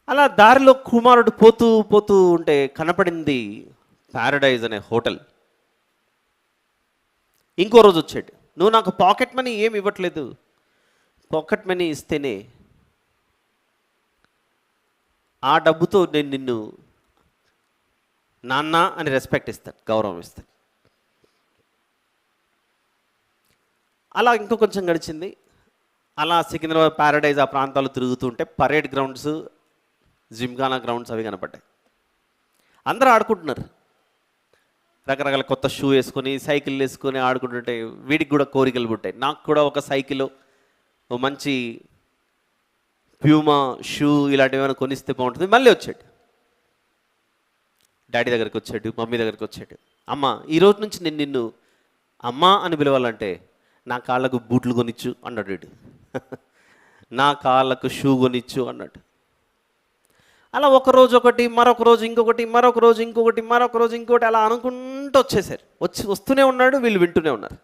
అలా దారిలో కుమారుడు పోతూ పోతూ ఉంటే కనపడింది ప్యారడైజ్ అనే హోటల్. ఇంకో రోజు వచ్చాడు, నువ్వు నాకు పాకెట్ మనీ ఏమి ఇవ్వట్లేదు, పాకెట్ మనీ ఇస్తేనే ఆ డబ్బుతో నేను నిన్ను నాన్న అని రెస్పెక్ట్ ఇస్తాను, గౌరవం ఇస్తాను. అలా ఇంకో కొంచెం గడిచింది. అలా సికింద్రాబాద్ ప్యారడైజ్ ఆ ప్రాంతాలు తిరుగుతుంటే పరేడ్ గ్రౌండ్స్, జిమ్ఖానా గ్రౌండ్స్ అవి కనపడ్డాయి. అందరూ ఆడుకుంటున్నారు, రకరకాల కొత్త షూ వేసుకొని సైకిల్ వేసుకొని ఆడుకుంటుంటే వీడికి కూడా కోరికలు పుట్టాయి, నాకు కూడా ఒక సైకిల్, ఓ మంచి ప్యూమా షూ ఇలాంటివి ఏమైనా కొనిస్తే బాగుంటుంది. మళ్ళీ వచ్చాడు, డాడీ దగ్గరికి వచ్చాడు, మమ్మీ దగ్గరికి వచ్చాడు. అమ్మ ఈరోజు నుంచి నేను నిన్ను అమ్మ అని పిలవాలంటే నా కాళ్ళకు బూట్లు కొనిచ్చు అన్నాడు వీడు, నా కాళ్ళకు షూ కొనిచ్చు అన్నాడు. అలా ఒకరోజు ఒకటి, మరొక రోజు ఇంకొకటి, మరొక రోజు ఇంకొకటి, మరొక రోజు ఇంకొకటి, అలా అనుకుంటూ వచ్చేసారు. వస్తూనే ఉన్నాడు, వీళ్ళు వింటూనే ఉన్నారు.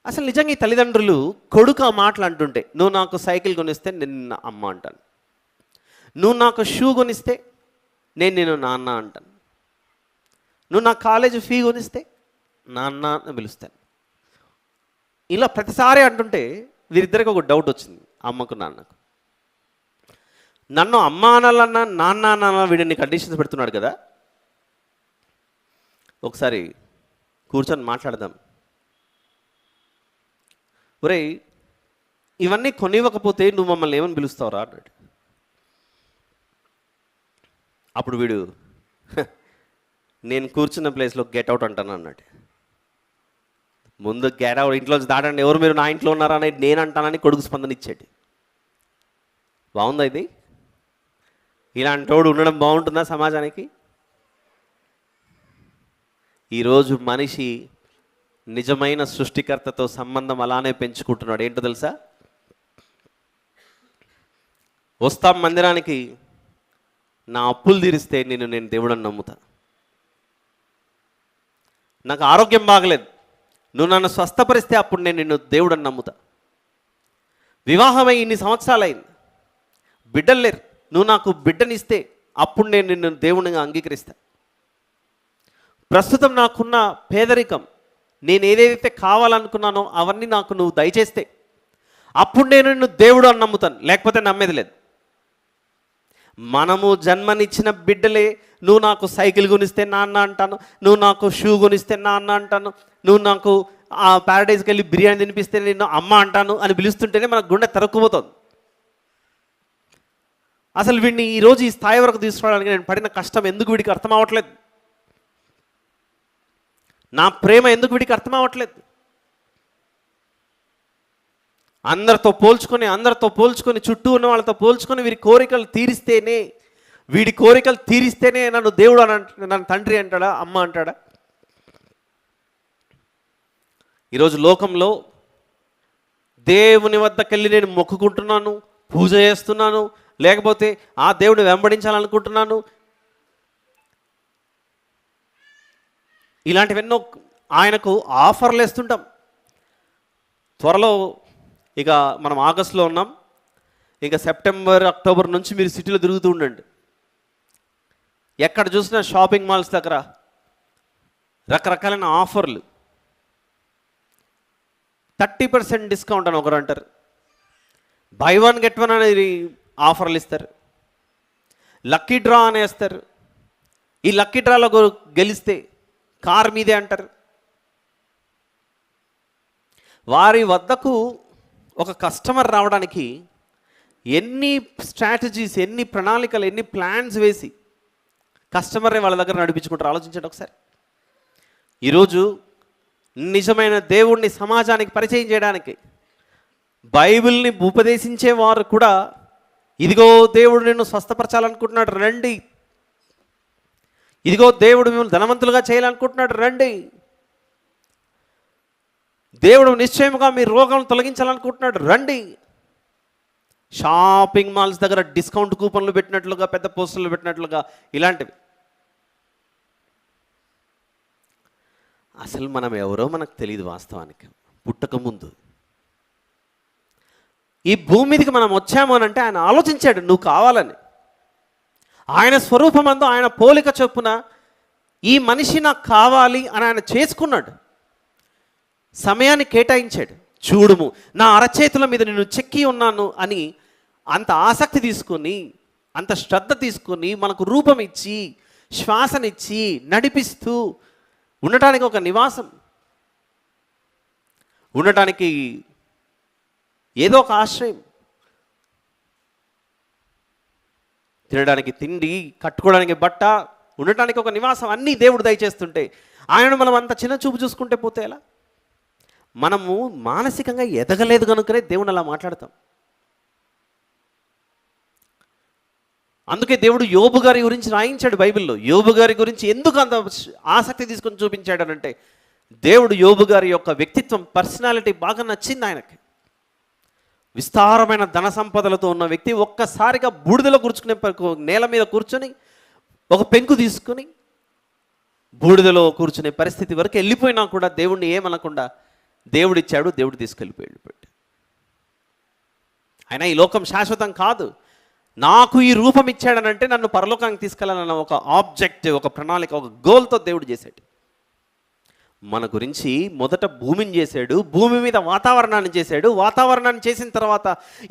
అసలు నిజంగా ఈ తల్లిదండ్రులు కొడుకు ఆ మాటలు అంటుంటే, నువ్వు నాకు సైకిల్ కొనిస్తే నేను నిన్న అమ్మ అంటాను, నువ్వు నాకు షూ కొనిస్తే నేను నిన్ను నాన్న అంటాను, నువ్వు నా కాలేజీ ఫీ కొనిస్తే నాన్న అని పిలుస్తాను. ఇలా ప్రతిసారి అంటుంటే వీరిద్దరికి ఒక డౌట్ వచ్చింది, అమ్మకు నాన్నకు. నన్ను అమ్మ అనాలన్నా నాన్న అనాలన్నా వీడిని కండిషన్స్ పెడుతున్నాడు కదా, ఒకసారి కూర్చొని మాట్లాడదాం. ఒరేయ్ ఇవన్నీ కొనివ్వకపోతే నువ్వు మమ్మల్ని ఏమని పిలుస్తావురా అన్నాడు. అప్పుడు వీడు నేను కూర్చున్న ప్లేస్లో గెట్ అవుట్ అంటాను అన్నాడు. ముందు గేడా ఇంట్లోంచి దాటండి, ఎవరు మీరు నా ఇంట్లో ఉన్నారా అనేది నేను అంటానని కొడుకు స్పందన ఇచ్చాడు. బాగుందా ఇది? ఇలాంటి వాడు ఉండడం బాగుంటుందా సమాజానికి? ఈరోజు మనిషి నిజమైన సృష్టికర్తతో సంబంధం అలానే పెంచుకుంటున్నాడు. ఏంటో తెలుసా? వస్తాం మందిరానికి, నా అప్పులు తీరిస్తే నేను దేవుడని నమ్ముతా. నాకు ఆరోగ్యం బాగలేదు, నువ్వు నన్ను స్వస్థపరిస్తే అప్పుడు నేను నిన్ను దేవుడని నమ్ముతా. వివాహమై ఇన్ని సంవత్సరాలు అయింది, బిడ్డలు లేరు, నువ్వు నాకు బిడ్డనిస్తే అప్పుడు నేను నిన్ను దేవునిగా అంగీకరిస్తా. ప్రస్తుతం నాకున్న పేదరికం, నేను ఏదైతే కావాలనుకున్నానో అవన్నీ నాకు నువ్వు దయచేస్తే అప్పుడు నేను నిన్ను దేవుడు అని నమ్ముతాను, లేకపోతే నమ్మేది లేదు. మనము జన్మనిచ్చిన బిడ్డలే, నువ్వు నాకు సైకిల్ కొనిస్తే నాన్న అంటాను, నువ్వు నాకు షూ కొనిస్తే నాన్న అంటాను, నువ్వు నాకు ఆ ప్యారడైజ్కి వెళ్ళి బిర్యానీ తినిపిస్తే నేను అమ్మ అంటాను అని పిలుస్తుంటేనే మనకు గుండె తరుక్కుపోతుంది. అసలు వీడిని ఈరోజు ఈ స్థాయి వరకు తీసుకురావడానికి నేను పడిన కష్టం ఎందుకు వీడికి అర్థం అవ్వట్లేదు? నా ప్రేమ ఎందుకు వీడికి అర్థం అవ్వట్లేదు? అందరితో పోల్చుకొని చుట్టూ ఉన్న వాళ్ళతో పోల్చుకొని వీడి కోరికలు తీరిస్తేనే నన్ను దేవుడు నన్ను తండ్రి అంటాడా, అమ్మ అంటాడా? ఈరోజు లోకంలో దేవుని వద్దకెళ్ళి నేను మొక్కుకుంటున్నాను, పూజ చేస్తున్నాను, లేకపోతే ఆ దేవుడిని వెంబడించాలనుకుంటున్నాను, ఇలాంటివెన్నో ఆయనకు ఆఫర్లు వేస్తుంటాం. త్వరలో ఇక మనం ఆగస్టులో ఉన్నాం, ఇంకా సెప్టెంబర్ అక్టోబర్ నుంచి మీరు సిటీలో తిరుగుతూ ఉండండి. ఎక్కడ చూసినా షాపింగ్ మాల్స్ దగ్గర రకరకాలైన ఆఫర్లు, 30% డిస్కౌంట్ అని ఒకరు అంటారు, బై వన్ గెట్ వన్ అనేది ఆఫర్లు ఇస్తారు, లక్కీ డ్రా అనేస్తారు. ఈ లక్కీ డ్రాలో గెలిస్తే కార్ మీదే అంటారు. వారి వద్దకు ఒక కస్టమర్ రావడానికి ఎన్ని స్ట్రాటజీస్, ఎన్ని ప్రణాళికలు, ఎన్ని ప్లాన్స్ వేసి కస్టమర్ని వాళ్ళ దగ్గర నడిపించుకుంటారు. ఆలోచించండి ఒకసారి. ఈరోజు నిజమైన దేవుణ్ణి సమాజానికి పరిచయం చేయడానికి బైబిల్ని ఉపదేశించేవారు కూడా, ఇదిగో దేవుడు నిన్ను స్వస్థపరచాలనుకుంటున్నాడు రండి, ఇదిగో దేవుడు మిమ్మల్ని ధనవంతులుగా చేయాలనుకుంటున్నాడు రండి, దేవుడు నిశ్చయముగా మీ రోగాలను తొలగించాలనుకుంటున్నాడు రండి. షాపింగ్ మాల్స్ దగ్గర డిస్కౌంట్ కూపన్లు పెట్టినట్లుగా, పెద్ద పోస్టర్లు పెట్టినట్లుగా ఇలాంటివి. అసలు మనం ఎవరో మనకు తెలియదు వాస్తవానికి. పుట్టక ముందు ఈ భూమి మీదకి మనం వచ్చాము అని అంటే ఆయన ఆలోచించాడు నువ్వు కావాలని. ఆయన స్వరూపమందు, ఆయన పోలిక చొప్పున ఈ మనిషి నాకు కావాలి అని ఆయన చేసుకున్నాడు. సమయాన్ని కేటాయించాడు. చూడుము నా అరచేతుల మీద నేను చెక్కి ఉన్నాను అని అంత ఆసక్తి తీసుకొని, అంత శ్రద్ధ తీసుకొని, మనకు రూపం ఇచ్చి, శ్వాసనిచ్చి, నడిపిస్తూ ఉండటానికి ఒక నివాసం, ఉండటానికి ఏదో ఒక ఆశ్రయం, తినడానికి తిండి, కట్టుకోవడానికి బట్ట, ఉండటానికి ఒక నివాసం, అన్నీ దేవుడు దయచేస్తుంటే ఆయనను మనం అంత చిన్న చూపు చూసుకుంటే పోతే ఎలా? మనము మానసికంగా ఎదగలేదు కనుకనే దేవుని అలా మాట్లాడతాం. అందుకే దేవుడు యోబు గారి గురించి రాయించాడు బైబిల్లో. యోబు గారి గురించి ఎందుకు అంత ఆసక్తి తీసుకొని చూపించాడనంటే, దేవుడు యోబు గారి యొక్క వ్యక్తిత్వం, పర్సనాలిటీ బాగా నచ్చింది ఆయనకి. విస్తారమైన ధన సంపదలతో ఉన్న వ్యక్తి ఒక్కసారిగా బూడిదలో కూర్చుకునే, నేల మీద కూర్చొని ఒక పెంకు తీసుకుని బూడిదలో కూర్చునే పరిస్థితి వరకు వెళ్ళిపోయినా కూడా దేవుణ్ణి ఏమనకుండా దేవుడిచ్చాడు, దేవుడు తీసుకెళ్ళిపోయాడు. అయినా ఈ లోకం శాశ్వతం కాదు. నాకు ఈ రూపం ఇచ్చాడనంటే నన్ను పరలోకానికి తీసుకెళ్ళాలన్న ఒక ఆబ్జెక్ట్, ఒక ప్రణాళిక, ఒక గోల్తో దేవుడు చేశాడు. మన గురించి మొదట భూమిని చేశాడు, భూమి మీద వాతావరణాన్ని చేశాడు, వాతావరణాన్ని చేసిన తర్వాత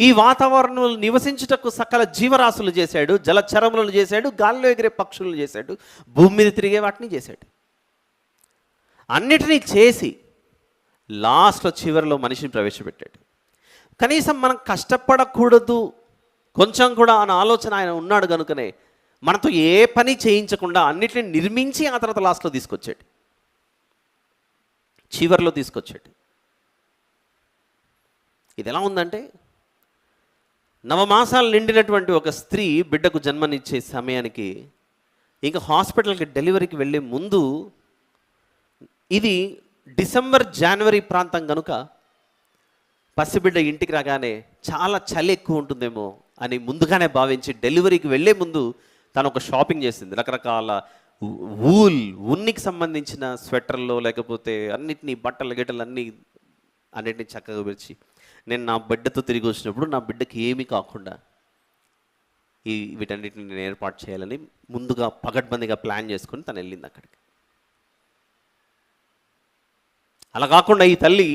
ఈ వాతావరణంలో నివసించుటకు సకల జీవరాశులు చేశాడు, జలచరములను చేశాడు, గాలిలో ఎగిరే పక్షులను చేశాడు, భూమి మీద తిరిగే వాటిని చేశాడు. అన్నిటినీ చేసి లాస్ట్లో చివరిలో మనిషిని ప్రవేశపెట్టాడు. కనీసం మనం కష్టపడకూడదు కొంచెం కూడా అన్న ఆలోచన ఆయన ఉన్నాడు కనుకనే మనతో ఏ పని చేయించకుండా అన్నిటిని నిర్మించి ఆ తర్వాత లాస్ట్లో తీసుకొచ్చాడు. చివరిలో తీసుకొచ్చాడు. ఇది ఎలా ఉందంటే, నవమాసాలు నిండినటువంటి ఒక స్త్రీ బిడ్డకు జన్మనిచ్చే సమయానికి ఇంకా హాస్పిటల్కి డెలివరీకి వెళ్ళే ముందు, ఇది డిసెంబర్ జనవరి ప్రాంతం కనుక పసిబిడ్డ ఇంటికి రాగానే చాలా చలి ఎక్కువ ఉంటుందేమో అని ముందుగానే భావించి డెలివరీకి వెళ్ళే ముందు తను ఒక షాపింగ్ చేసింది. రకరకాల ఉన్నికి సంబంధించిన స్వెటర్లో లేకపోతే అన్నిటినీ బట్టలు గిట్టలు అన్నిటినీ చక్కగా పెరిచి, నేను నా బిడ్డతో తిరిగి వచ్చినప్పుడు నా బిడ్డకి ఏమీ కాకుండా వీటన్నిటిని నేను ఏర్పాటు చేయాలని ముందుగా పగడ్బందీగా ప్లాన్ చేసుకుని తను వెళ్ళింది అక్కడికి. అలా కాకుండా ఈ తల్లి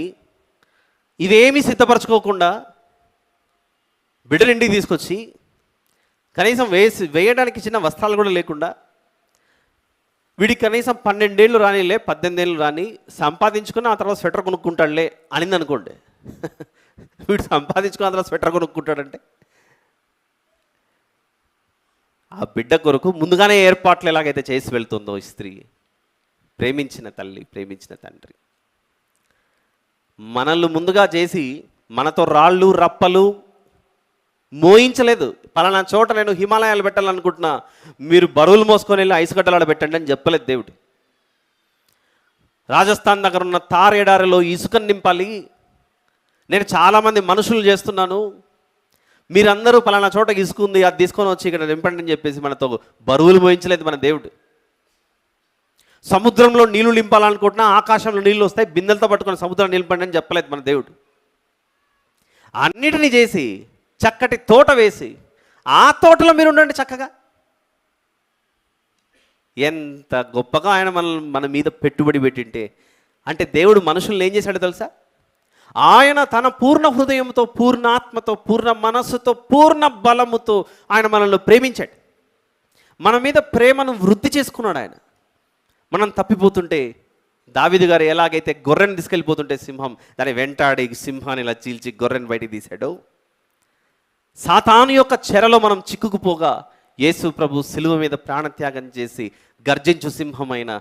ఇవేమీ సిద్ధపరచుకోకుండా బిడ్డని ఇంటికి తీసుకొచ్చి కనీసం వేయడానికి చిన్న వస్త్రాలు కూడా లేకుండా, వీడికి కనీసం 12 ఏళ్ళు రానిలే 18 ఏళ్ళు రాని సంపాదించుకుని ఆ తర్వాత స్వెటర్ కొనుక్కుంటాడులే అనింది అనుకోండి. వీడు సంపాదించుకుని ఆ తర్వాత స్వెటర్ కొనుక్కుంటాడంటే, ఆ బిడ్డ కొరకు ముందుగానే ఏర్పాట్లు ఎలాగైతే చేసి వెళ్తుందో ఈ స్త్రీ, ప్రేమించిన తల్లి, ప్రేమించిన తండ్రి మనల్ని ముందుగా చేసి మనతో రాళ్ళు రప్పలు మోయించలేదు. పలానా చోట నేను హిమాలయాలు పెట్టాలనుకుంటున్నా, మీరు బరువులు మోసుకొని వెళ్ళి ఐసుగడ్డలాడ పెట్టండి అని చెప్పలేదు దేవుడు. రాజస్థాన్ దగ్గర ఉన్న తార్ ఎడారిలో ఇసుకను నింపాలి, నేను చాలామంది మనుషులు చేస్తున్నాను, మీరందరూ పలానా చోట ఇసుక ఉంది అది తీసుకొని వచ్చి ఇక్కడ నింపండి అని చెప్పేసి మనతో బరువులు మోయించలేదు మన దేవుడు. సముద్రంలో నీళ్లు నింపాలనుకుంటున్నా, ఆకాశంలో నీళ్ళు వస్తాయి, బిందెలతో పట్టుకొని సముద్రం నింపండి అని చెప్పలేదు మన దేవుడు. అన్నిటినీ చేసి చక్కటి తోట వేసి ఆ తోటలో మీరు ఉండండి చక్కగా. ఎంత గొప్పగా ఆయన మన మీద పెట్టుబడి పెట్టింటే, అంటే దేవుడు మనుషుల్ని ఏం చేశాడో తెలుసా? ఆయన తన పూర్ణ హృదయంతో, పూర్ణాత్మతో, పూర్ణ మనస్సుతో, పూర్ణ బలముతో ఆయన మనల్ని ప్రేమించాడు. మన మీద ప్రేమను వృద్ధి చేసుకున్నాడు ఆయన. మనం తప్పిపోతుంటే దావీదు గారు ఎలాగైతే గొర్రెను తీసుకెళ్ళిపోతుంటే సింహం దాన్ని వెంటాడి సింహాన్ని ఇలా చీల్చి గొర్రెను బయటికి తీశాడు, సాతాను యొక్క చెరలో మనం చిక్కుకుపోగా యేసు ప్రభు సిలువ మీద ప్రాణత్యాగం చేసి గర్జించు సింహమైన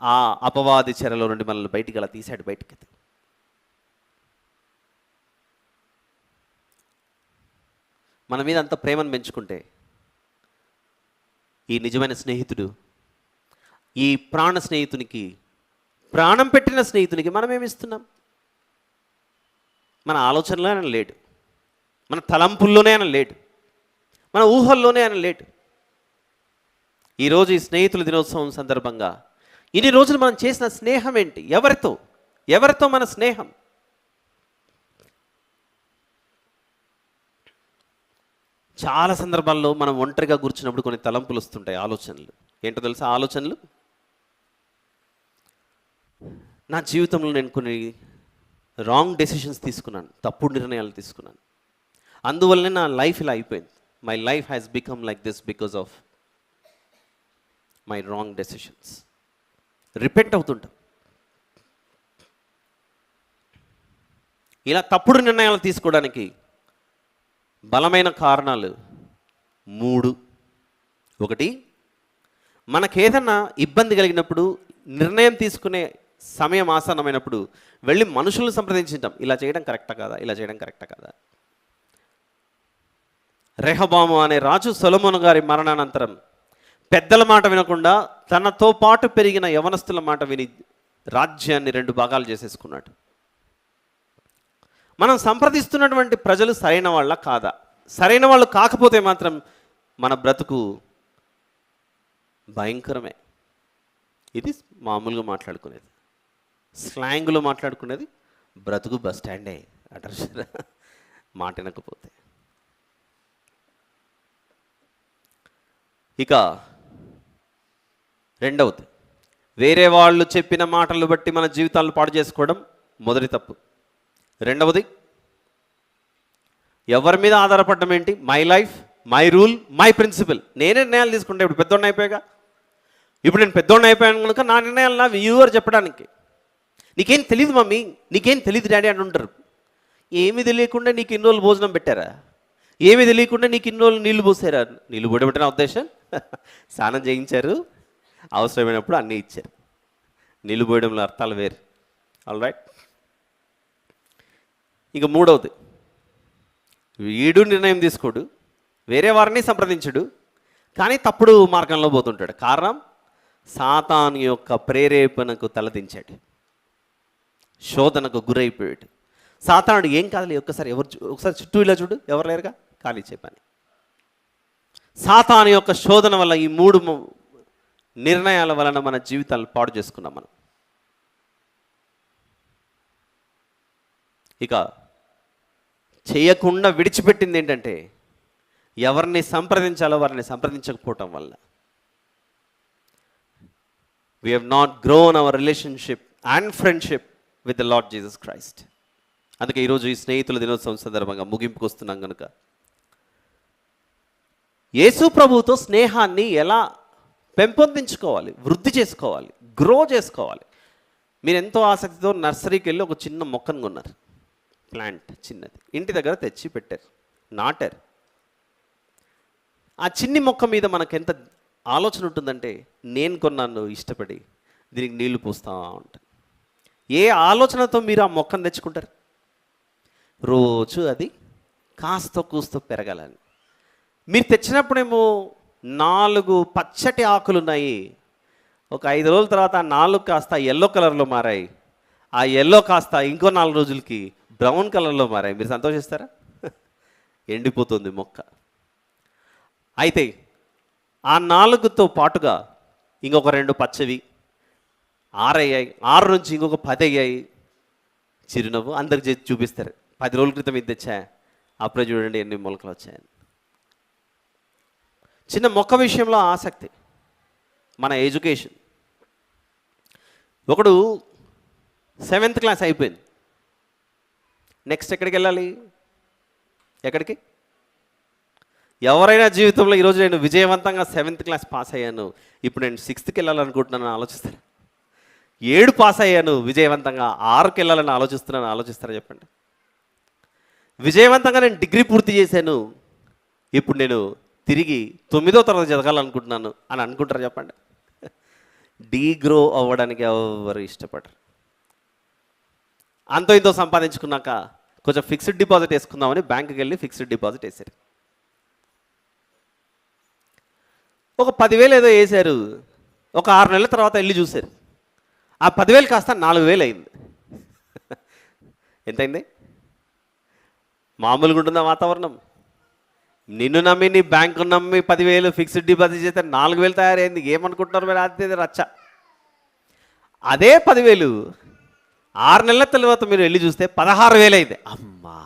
ఆ అపవాది చెరలో నుండి మనల్ని బయటికి అలా తీశాడు. బయటికి మన మీద అంత ప్రేమను పెంచుకుంటే ఈ నిజమైన స్నేహితుడు, ఈ ప్రాణ స్నేహితునికి, ప్రాణం పెట్టిన స్నేహితునికి మనం ఏమిస్తున్నాం? మన ఆలోచనలో ఆయన లేడు, మన తలంపుల్లోనే ఆయన లేడు, మన ఊహల్లోనే ఆయన లేడు. ఈరోజు ఈ స్నేహితుల దినోత్సవం సందర్భంగా ఇన్ని రోజులు మనం చేసిన స్నేహం ఏంటి? ఎవరితో మన స్నేహం? చాలా సందర్భాల్లో మనం ఒంటరిగా కూర్చున్నప్పుడు కొన్ని తలంపులు వస్తుంటాయి, ఆలోచనలు. ఏంటో తెలుసా? ఆలోచనలు, నా జీవితంలో నేను కొన్ని రాంగ్ డెసిషన్స్ తీసుకున్నాను, తప్పుడు నిర్ణయాలు తీసుకున్నాను, అందువల్లనే నా లైఫ్ ఇలా అయిపోయింది. My life has become like this because of my wrong decisions. Repent అవుతుంటాం. ఇలా తప్పుడు నిర్ణయాలు తీసుకోవడానికి బలమైన కారణాలు 3. ఒకటి, మనకేదన్నా ఇబ్బంది కలిగినప్పుడు, నిర్ణయం తీసుకునే సమయం ఆసన్నమైనప్పుడు వెళ్ళి మనుషులను సంప్రదించుంటాం, ఇలా చేయడం కరెక్టా కాదా, ఇలా చేయడం కరెక్టా కాదా. రెహబాము అనే రాజు సొలొమోను గారి మరణానంతరం పెద్దల మాట వినకుండా తనతో పాటు పెరిగిన యవనస్తుల మాట విని రాజ్యాన్ని 2 భాగాలు చేసేసుకున్నాడు. మనం సంప్రదిస్తున్నటువంటి ప్రజలు సరైన వాళ్ళ కాదా? సరైన వాళ్ళు కాకపోతే మాత్రం మన బ్రతుకు భయంకరమే. ఇది మామూలుగా మాట్లాడుకునేది, స్లాంగ్లో మాట్లాడుకునేది. బ్రతుకు బస్ స్టాండే అంటారు మాట వినకపోతే. ఇక రెండవది, వేరే వాళ్ళు చెప్పిన మాటలు బట్టి మన జీవితాలను పాడు చేసుకోవడం మొదటి తప్పు. రెండవది, ఎవరి మీద ఆధారపడడం ఏంటి? My life, my rule, my principle. నేనే నిర్ణయాలు తీసుకుంటే ఇప్పుడు పెద్దోడిని అయిపోయాగా. ఇప్పుడు నేను పెద్దోడిని అయిపోయాను కనుక నా నిర్ణయాలు నా వ్యూవర్ చెప్పడానికి. నీకేం తెలియదు మమ్మీ, నీకేం తెలియదు డాడీ అని ఉంటారు. ఏమీ తెలియకుండా నీకు ఇన్ని రోజులు భోజనం పెట్టారా? ఏమీ తెలియకుండా నీకు ఇన్ని రోజులు నీళ్లు పోసారా? నీళ్ళు పోయబెట్టిన ఉద్దేశం, స్నానం చేయించారు, అవసరమైనప్పుడు అన్నీ ఇచ్చారు. నీళ్ళు పోయడంలో అర్థాలు వేరు. All right. ఇక మూడవది, వీడు నిర్ణయం తీసుకోడు, వేరే వారిని సంప్రదించడు, కానీ తప్పుడు మార్గంలో పోతుంటాడు. కారణం, సాతాను యొక్క ప్రేరేపణకు తలదించాడు, శోధనకు గురైపోయాడు. సాతానుడు ఏం కాదులే, ఒకసారి చుట్టూ ఇలా చూడు, ఎవరు లేరుగా, ఖాళీ చెప్పని. సాతాను యొక్క శోధన వల్ల ఈ మూడు నిర్ణయాల వలన మన జీవితాలను పాడు చేసుకున్నాం మనం. ఇక చేయకుండా విడిచిపెట్టింది ఏంటంటే, ఎవరిని సంప్రదించాలో వారిని సంప్రదించకపోవటం వల్ల. We have not grown our relationship and friendship with the lord Jesus Christ. అందుకే ఈరోజు ఈ స్నేహితుల దినోత్సవం సందర్భంగా ముగింపుకు వస్తున్నాం కనుక, యేసు ప్రభువుతో స్నేహాన్ని ఎలా పెంపొందించుకోవాలి, వృద్ధి చేసుకోవాలి, గ్రో చేసుకోవాలి. మీరు ఎంతో ఆసక్తితో నర్సరీకి వెళ్ళి ఒక చిన్న మొక్కను కొన్నారు, ప్లాంట్ చిన్నది, ఇంటి దగ్గర తెచ్చి పెట్టారు, నాటారు. ఆ చిన్ని మొక్క మీద మనకు ఎంత ఆలోచన ఉంటుందంటే, నేను కొన్నాను ఇష్టపడి, దీనికి నీళ్లు పోస్తూ ఉంటాను. ఏ ఆలోచనతో మీరు ఆ మొక్కను తెచ్చుకుంటారు? రోజు అది కాస్త కూస్తో పెరగాలని. మీరు తెచ్చినప్పుడేమో 4 పచ్చటి ఆకులు ఉన్నాయి. ఒక 5 రోజుల తర్వాత ఆ 4 కాస్త ఎల్లో కలర్లో మారాయి. ఆ ఎల్లో కాస్త ఇంకో 4 రోజులకి బ్రౌన్ కలర్లో మారాయి. మీరు సంతోషిస్తారా? ఎండిపోతుంది మొక్క. అయితే ఆ 4తో పాటుగా ఇంకొక 2 పచ్చవి 6 అయ్యాయి, 6 నుంచి ఇంకొక 10 అయ్యాయి. చిరునవ్వు అందరికి చేసి చూపిస్తారు, 10 రోజుల క్రితం ఇది తెచ్చా, అప్పుడే చూడండి ఎన్ని మొలకలు వచ్చాయని. చిన్న మొక్క విషయంలో ఆసక్తి, మన ఎడ్యుకేషన్. ఒకడు 7th క్లాస్ అయిపోయింది, నెక్స్ట్ ఎక్కడికి వెళ్ళాలి? ఎక్కడికి? ఎవరైనా జీవితంలో ఈరోజు నేను విజయవంతంగా 7th క్లాస్ పాస్ అయ్యాను, ఇప్పుడు నేను 6th వెళ్ళాలనుకుంటున్నాను ఆలోచిస్తాను. 7 పాస్ అయ్యాను విజయవంతంగా, 6కి వెళ్ళాలని ఆలోచిస్తారా చెప్పండి? విజయవంతంగా నేను డిగ్రీ పూర్తి చేశాను, ఇప్పుడు నేను తిరిగి 9వ తరగతి చదవాలనుకుంటున్నాను అని అనుకుంటారా చెప్పండి? డీగ్రో అవ్వడానికి ఎవరు ఇష్టపడరు. అంతో ఇంతో సంపాదించుకున్నాక కొంచెం ఫిక్స్డ్ డిపాజిట్ వేసుకుందామని బ్యాంకుకి వెళ్ళి ఫిక్స్డ్ డిపాజిట్ వేశారు. ఒక 10,000 ఏదో వేశారు. ఒక 6 నెలల తర్వాత వెళ్ళి చూశారు, ఆ 10,000 కాస్త 4,000 అయింది. ఎంతైంది? మామూలుగా ఉంటుందా వాతావరణం? నిన్ను నమ్మి, నీ బ్యాంకు నమ్మి 10,000 ఫిక్స్డ్ డిపాజిట్ చేస్తే 4,000 తయారైంది. ఏమనుకుంటున్నారు మీరు? అది రచ్చ. అదే 10,000 6 నెలల తర్వాత మీరు వెళ్ళి చూస్తే 16,000 అయింది. అమ్మా!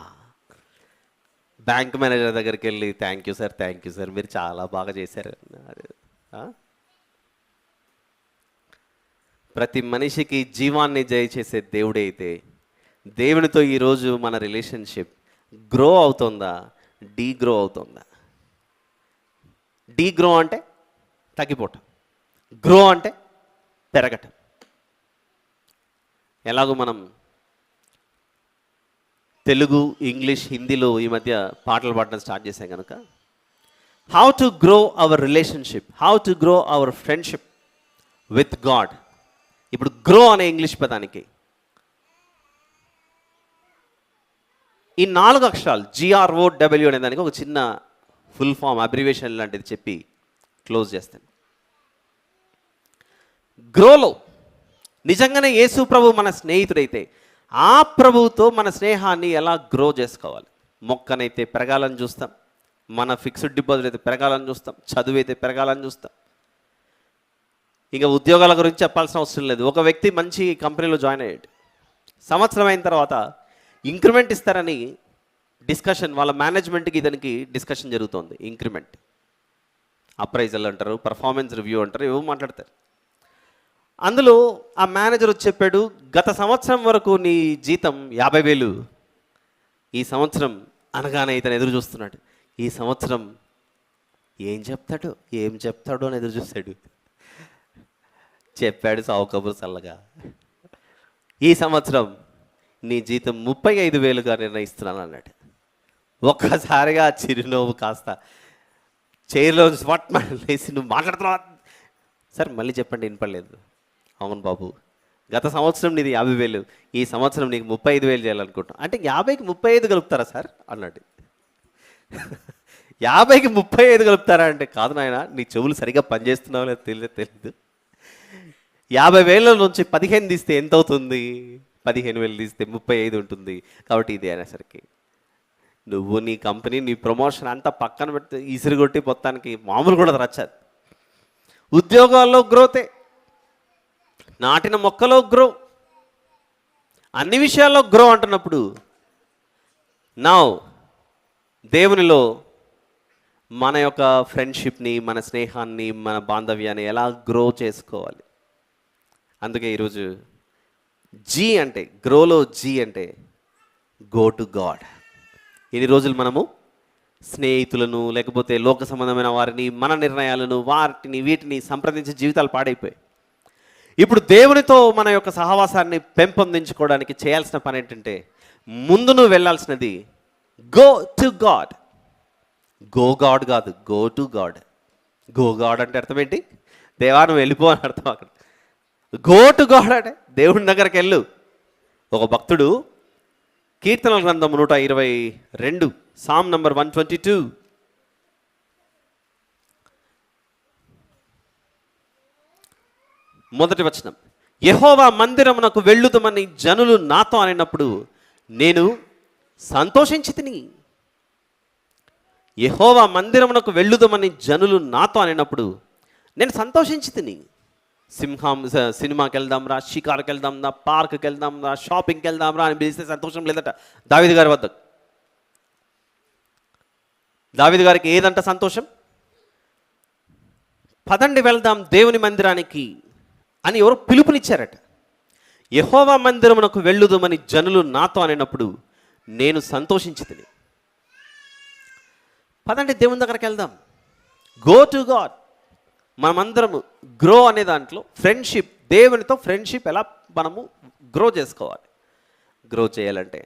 బ్యాంక్ మేనేజర్ దగ్గరికి వెళ్ళి థ్యాంక్ యూ సార్, మీరు చాలా బాగా చేశారు. ప్రతి మనిషికి జీవాన్ని దయచేసే దేవుడే అయితే, దేవునితో ఈరోజు మన రిలేషన్షిప్ గ్రో అవుతుందా, డీగ్రో అవుతుందా? డీగ్రో అంటే తగ్గిపోవటం, గ్రో అంటే పెరగటం. ఎలాగో మనం తెలుగు, ఇంగ్లీష్, హిందీలో ఈ మధ్య పాటలు పాడడం స్టార్ట్ చేశాం కనుక, how to grow our relationship, how to grow our friendship with God. ఇప్పుడు గ్రో అనే ఇంగ్లీష్ పదానికి ఈ 4 అక్షరాలు GROW అనే దానికి ఒక చిన్న ఫుల్ ఫామ్ అబ్రివేషన్ లాంటిది చెప్పి క్లోజ్ చేస్తాను. గ్రోలో నిజంగానే యేసు ప్రభు మన స్నేహితుడైతే, ఆ ప్రభువుతో మన స్నేహాన్ని ఎలా గ్రో చేసుకోవాలి? మొక్కనైతే పెరగాలని చూస్తాం, మన ఫిక్స్డ్ డిపాజిట్ అయితే పెరగాలని చూస్తాం, చదువు అయితే పెరగాలని చూస్తాం. ఇంకా ఉద్యోగాల గురించి చెప్పాల్సిన అవసరం లేదు. ఒక వ్యక్తి మంచి కంపెనీలో జాయిన్ అయ్యాడు, సంవత్సరం అయిన తర్వాత ఇంక్రిమెంట్ ఇస్తారని డిస్కషన్, వాళ్ళ మేనేజ్మెంట్కి ఇతనికి డిస్కషన్ జరుగుతోంది. ఇంక్రిమెంట్, అప్రైజల్ అంటారు, పర్ఫార్మెన్స్ రివ్యూ అంటారు, ఏవో మాట్లాడతారు. అందులో ఆ మేనేజర్ వచ్చి చెప్పాడు, గత సంవత్సరం వరకు నీ జీతం 50,000, ఈ సంవత్సరం అనగానే ఇతను ఎదురు చూస్తున్నాడు. ఈ సంవత్సరం ఏం చెప్తాడు అని ఎదురు చూశాడు. చెప్పాడు సావు కబురు చల్లగా, ఈ సంవత్సరం నీ జీతం 35,000గా నిర్ణయిస్తున్నాను అన్నాడు. ఒక్కసారిగా చిరునవ్వు కాస్త చైర్లో లేచి, నువ్వు మాట్లాడుతున్నావా సార్? మళ్ళీ చెప్పండి, వినపడలేదు. అవును బాబు, గత సంవత్సరం నీది 50,000, ఈ సంవత్సరం నీకు 35,000 చేయాలనుకుంటాం. అంటే 50కి 35 కలుపుతారా సార్ అన్నాడు. 50కి 35 కలుపుతారా అంటే, కాదు నాయన, నీ చెవులు సరిగ్గా పనిచేస్తున్నావు లేదో తెలీదు. 50,000 నుంచి 15 తీస్తే ఎంత అవుతుంది? 15,000 తీస్తే 35 ఉంటుంది. కాబట్టి ఇది అనేసరికి నువ్వు నీ కంపెనీ, నీ ప్రమోషన్ అంతా పక్కన పెడితే ఇసురుగొట్టి మొత్తానికి మామూలు కూడా రచ్చదు. ఉద్యోగాల్లో గ్రోతే, నాటిన మొక్కలో గ్రో, అన్ని విషయాల్లో గ్రో అంటున్నప్పుడు నా దేవునిలో మన యొక్క ఫ్రెండ్షిప్ని, మన స్నేహాన్ని, మన బాంధవ్యాన్ని ఎలా గ్రో చేసుకోవాలి. అందుకే ఈరోజు జీ అంటే, గ్రోలో జీ అంటే గో టు గాడ్. ఇన్ని రోజులు మనము స్నేహితులను, లేకపోతే లోక సంబంధమైన వారిని, మన నిర్ణయాలను, వీటిని సంప్రదించే జీవితాలు పాడైపోయాయి. ఇప్పుడు దేవునితో మన యొక్క సహవాసాన్ని పెంపొందించుకోవడానికి చేయాల్సిన పని ఏంటంటే, ముందు నువ్వు వెళ్ళాల్సినది go to God. Go God కాదు, go to God. Go God అంటే అర్థం ఏంటి? దేవా నువ్వు వెళ్ళిపో అని అర్థం. అక్కడ గో టు గాడ్ అంటే దేవుని దగ్గరికి వెళ్ళు. ఒక భక్తుడు కీర్తనల గ్రంథం 122, సామ్ నంబర్ 122, మొదటి వచనం, యెహోవా మందిరమునకు వెళ్ళుదమని జనులు నాతో అనినప్పుడు నేను సంతోషించి తిని. యెహోవా మందిరమునకు వెళ్ళుదమని జనులు నాతో అనినప్పుడు నేను సంతోషించి తిని. సినిమాకి వెళ్దాం రా, షికార్కి వెళ్దాం రా, పార్క్కి వెళ్దాం రా, షాపింగ్కి వెళ్దాం రా అని పిలిస్తే సంతోషం లేదట దావీదు గారి వద్ద. దావీదు గారికి ఏదంట సంతోషం? పదండి వెళ్దాం దేవుని మందిరానికి అని ఎవరు పిలుపునిచ్చారట. యెహోవా మందిరమునకు వెళ్ళుదమని జనులు నాతో అనినప్పుడు నేను సంతోషించి తిని. పదండి దేవుని దగ్గరికి వెళ్దాం. Go to God. మనమందరము గ్రో అనే దాంట్లో ఫ్రెండ్షిప్, దేవునితో ఫ్రెండ్షిప్ ఎలా మనము గ్రో చేసుకోవాలి. గ్రో చేయాలంటే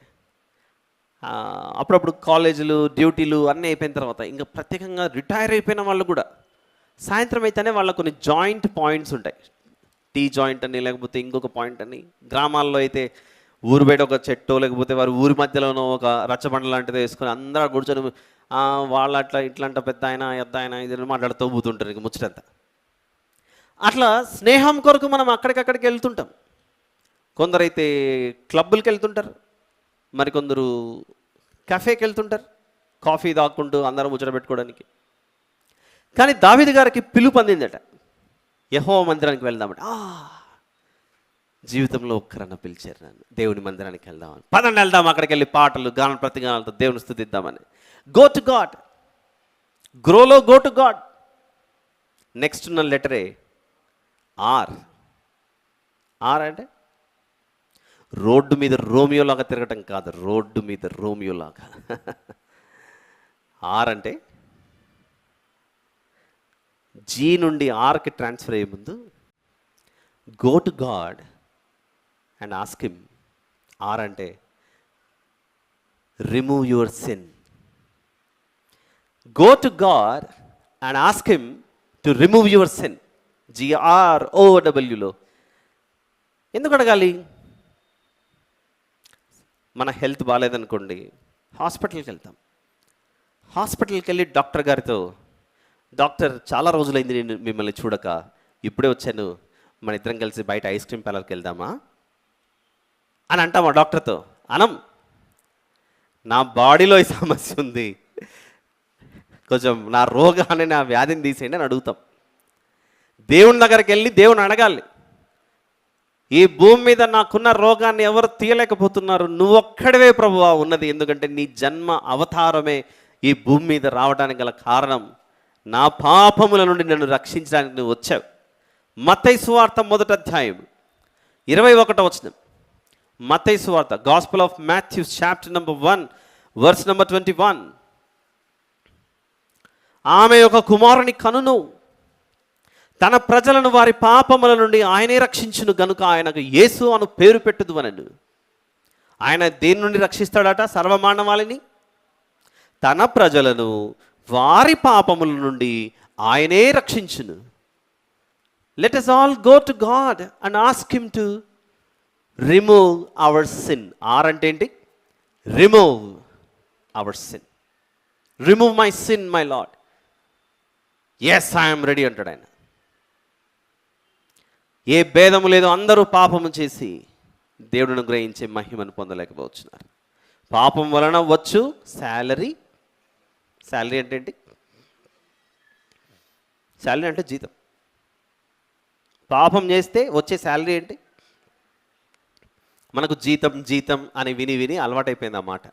అప్పుడప్పుడు కాలేజీలు, డ్యూటీలు అన్నీ అయిపోయిన తర్వాత ఇంకా ప్రత్యేకంగా రిటైర్ అయిపోయిన వాళ్ళు కూడా సాయంత్రం అయితేనే వాళ్ళ కొన్ని జాయింట్ పాయింట్స్ ఉంటాయి. టీ జాయింట్ అని, లేకపోతే ఇంకొక పాయింట్ అని. గ్రామాల్లో అయితే ఊరు బయట ఒక చెట్టు, లేకపోతే వారు ఊరి మధ్యలోనో ఒక రచ్చబండ లాంటిది వేసుకొని అందరూ కూర్చొని వాళ్ళు అట్లా ఇట్లంట పెద్ద ఆయన ఎద్ద ఆయన ఇది మాట్లాడుతూ పోతుంటారు ఇంక ముచ్చటంతా. అట్లా స్నేహం కొరకు మనం అక్కడికక్కడికి వెళ్తుంటాం. కొందరైతే క్లబ్బులకి వెళ్తుంటారు, మరికొందరు కెఫేకి వెళ్తుంటారు కాఫీ తాక్కుంటూ అందరం ముచ్చట పెట్టుకోవడానికి. కానీ దావీదు గారికి పిలుపు అందిందట, యెహోవా మందిరానికి వెళ్దామంటే. జీవితంలో ఒక్కరన్నా పిలిచారు నన్ను దేవుని మందిరానికి వెళ్దామని. పదండి వెళ్దాం, అక్కడికి వెళ్ళి పాటలు, గాన ప్రతిగానాలతో దేవుని స్తుతిద్దామని. Go to God. గ్రోలో గో టు గాడ్. నెక్స్ట్ ఉన్న లెటరే ఆర్. ఆర్ అంటే రోడ్డు మీద రోమియోలాగా తిరగటం కాదు, రోడ్డు మీద రోమియోలాగా. ఆర్ అంటే జీ నుండి ఆర్కి ట్రాన్స్ఫర్ అయ్యే ముందు go to God and ask him. R అంటే remove your sin. Go to God and ask him to remove your sin. GROWలో ఎందుకు అడగాలి? మన హెల్త్ బాగాలేదనుకోండి, హాస్పిటల్కి వెళ్తాం. హాస్పిటల్కి వెళ్ళి డాక్టర్ గారితో, డాక్టర్ చాలా రోజులైంది నేను మిమ్మల్ని చూడక, ఇప్పుడే వచ్చాను, మన ఇద్దరం కలిసి బయట ఐస్ క్రీమ్ పార్లర్కి వెళ్దామా అని అంటామా డాక్టర్తో? అనం. నా బాడీలో ఈ సమస్య ఉంది, కొంచెం నా రోగాన్ని, నా వ్యాధిని తీసేయండి అని అడుగుతాం. దేవుని దగ్గరికి వెళ్ళి దేవుని అడగాలి, ఈ భూమి మీద నాకున్న రోగాన్ని ఎవరు తీయలేకపోతున్నారు, నువ్వొక్కడివే ప్రభువా ఉన్నది. ఎందుకంటే నీ జన్మ అవతారమే ఈ భూమి మీద రావడానికి గల కారణం, నా పాపముల నుండి నన్ను రక్షించడానికి నువ్వు వచ్చావు. మత్తయి సువార్త 1వ అధ్యాయం 21వ వచనం. మత్తయి సువార్త, gospel of Matthew chapter number 1 verse number 21. ఆమె ఒక కుమారుని కనును, తన ప్రజలను వారి పాపముల నుండి ఆయనే రక్షించును గనుక ఆయనకు యేసు అను పేరు పెట్టుదు అనను. ఆయన దేని నుండి రక్షిస్తాడట? సర్వమానవాళిని, తన ప్రజలను వారి పాపముల నుండి ఆయనే రక్షించును. Let us all go to God and ask him to remove our sin. R అంటే ఏంటి? Remove our sin. Remove my sin my lord. Yes, I'm ready అంటాడు ఆయన. ఏ భేదము లేదు, అందరూ పాపము చేసి దేవుడిని గ్రహించే మహిమను పొందలేకపోతున్నారు. పాపం వలన వచ్చు శాలరీ. శాలరీ అంటే ఏంటి? శాలరీ అంటే జీతం. పాపం చేస్తే వచ్చే శాలరీ ఏంటి? మనకు జీతం జీతం అని విని విని అలవాటైపోయింది ఆ మాట.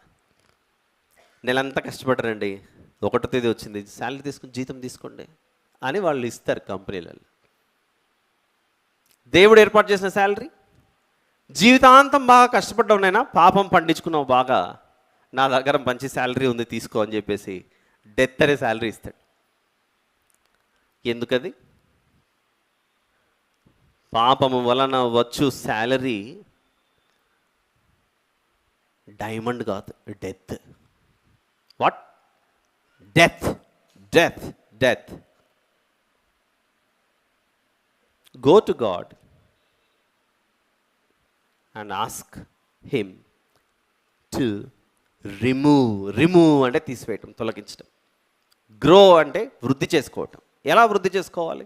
నెలంతా కష్టపడ్డారండి, 1వ తేదీ వచ్చింది, శాలరీ తీసుకుని జీతం తీసుకోండి అని వాళ్ళు ఇస్తారు కంపెనీలలో. దేవుడు ఏర్పాటు చేసిన శాలరీ, జీవితాంతం బాగా కష్టపడ్డావునైనా పాపం పండించుకున్నావు బాగా, నా దగ్గర మంచి శాలరీ ఉంది తీసుకో అని చెప్పేసి డెత్ అనే శాలరీ ఇస్తాడు. ఎందుకది? పాపము వలన వచ్చు శాలరీ డైమండ్ కాదు, death. What? Death, death, death. Go to God and ask him to remove అంటే తీసివేయటం, తొలగించడం. గ్రో అంటే వృద్ధి చేసుకోవటం. ఎలా వృద్ధి చేసుకోవాలి?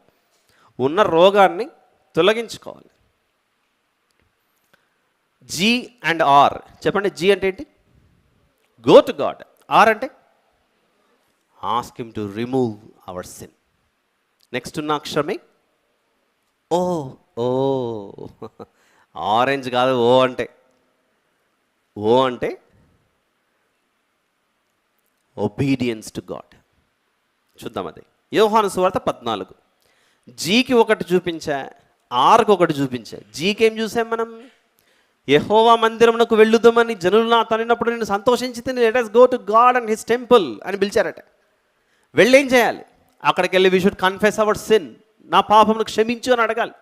ఉన్న రోగాన్ని తొలగించుకోవాలి. జీ అండ్ ఆర్ చెప్పండి. జీ అంటే ఏంటి? Go to God. ఆర్ అంటే ask him to remove our sin. Next ఉన్న అక్షరమే ఓ. ఓ ఆరెంజ్ కాదు, ఓ అంటే. ఓ అంటే ఒబీడియన్స్ టు గాడ్. చూద్దాం అది. యోహాను సువార్త 14. జీకి ఒకటి చూపించా, ఆర్కి ఒకటి చూపించా. జీకి ఏం చూసాం మనం? యెహోవా మందిరమునకు వెళ్ళుదామని జనులు నా తనినప్పుడు నేను సంతోషించి let us go to God and his temple అని పిలిచారట. వెళ్ళేం చేయాలి? అక్కడికి వెళ్ళి we should confess our sin. నా పాపమును క్షమించు అని అడగాలి.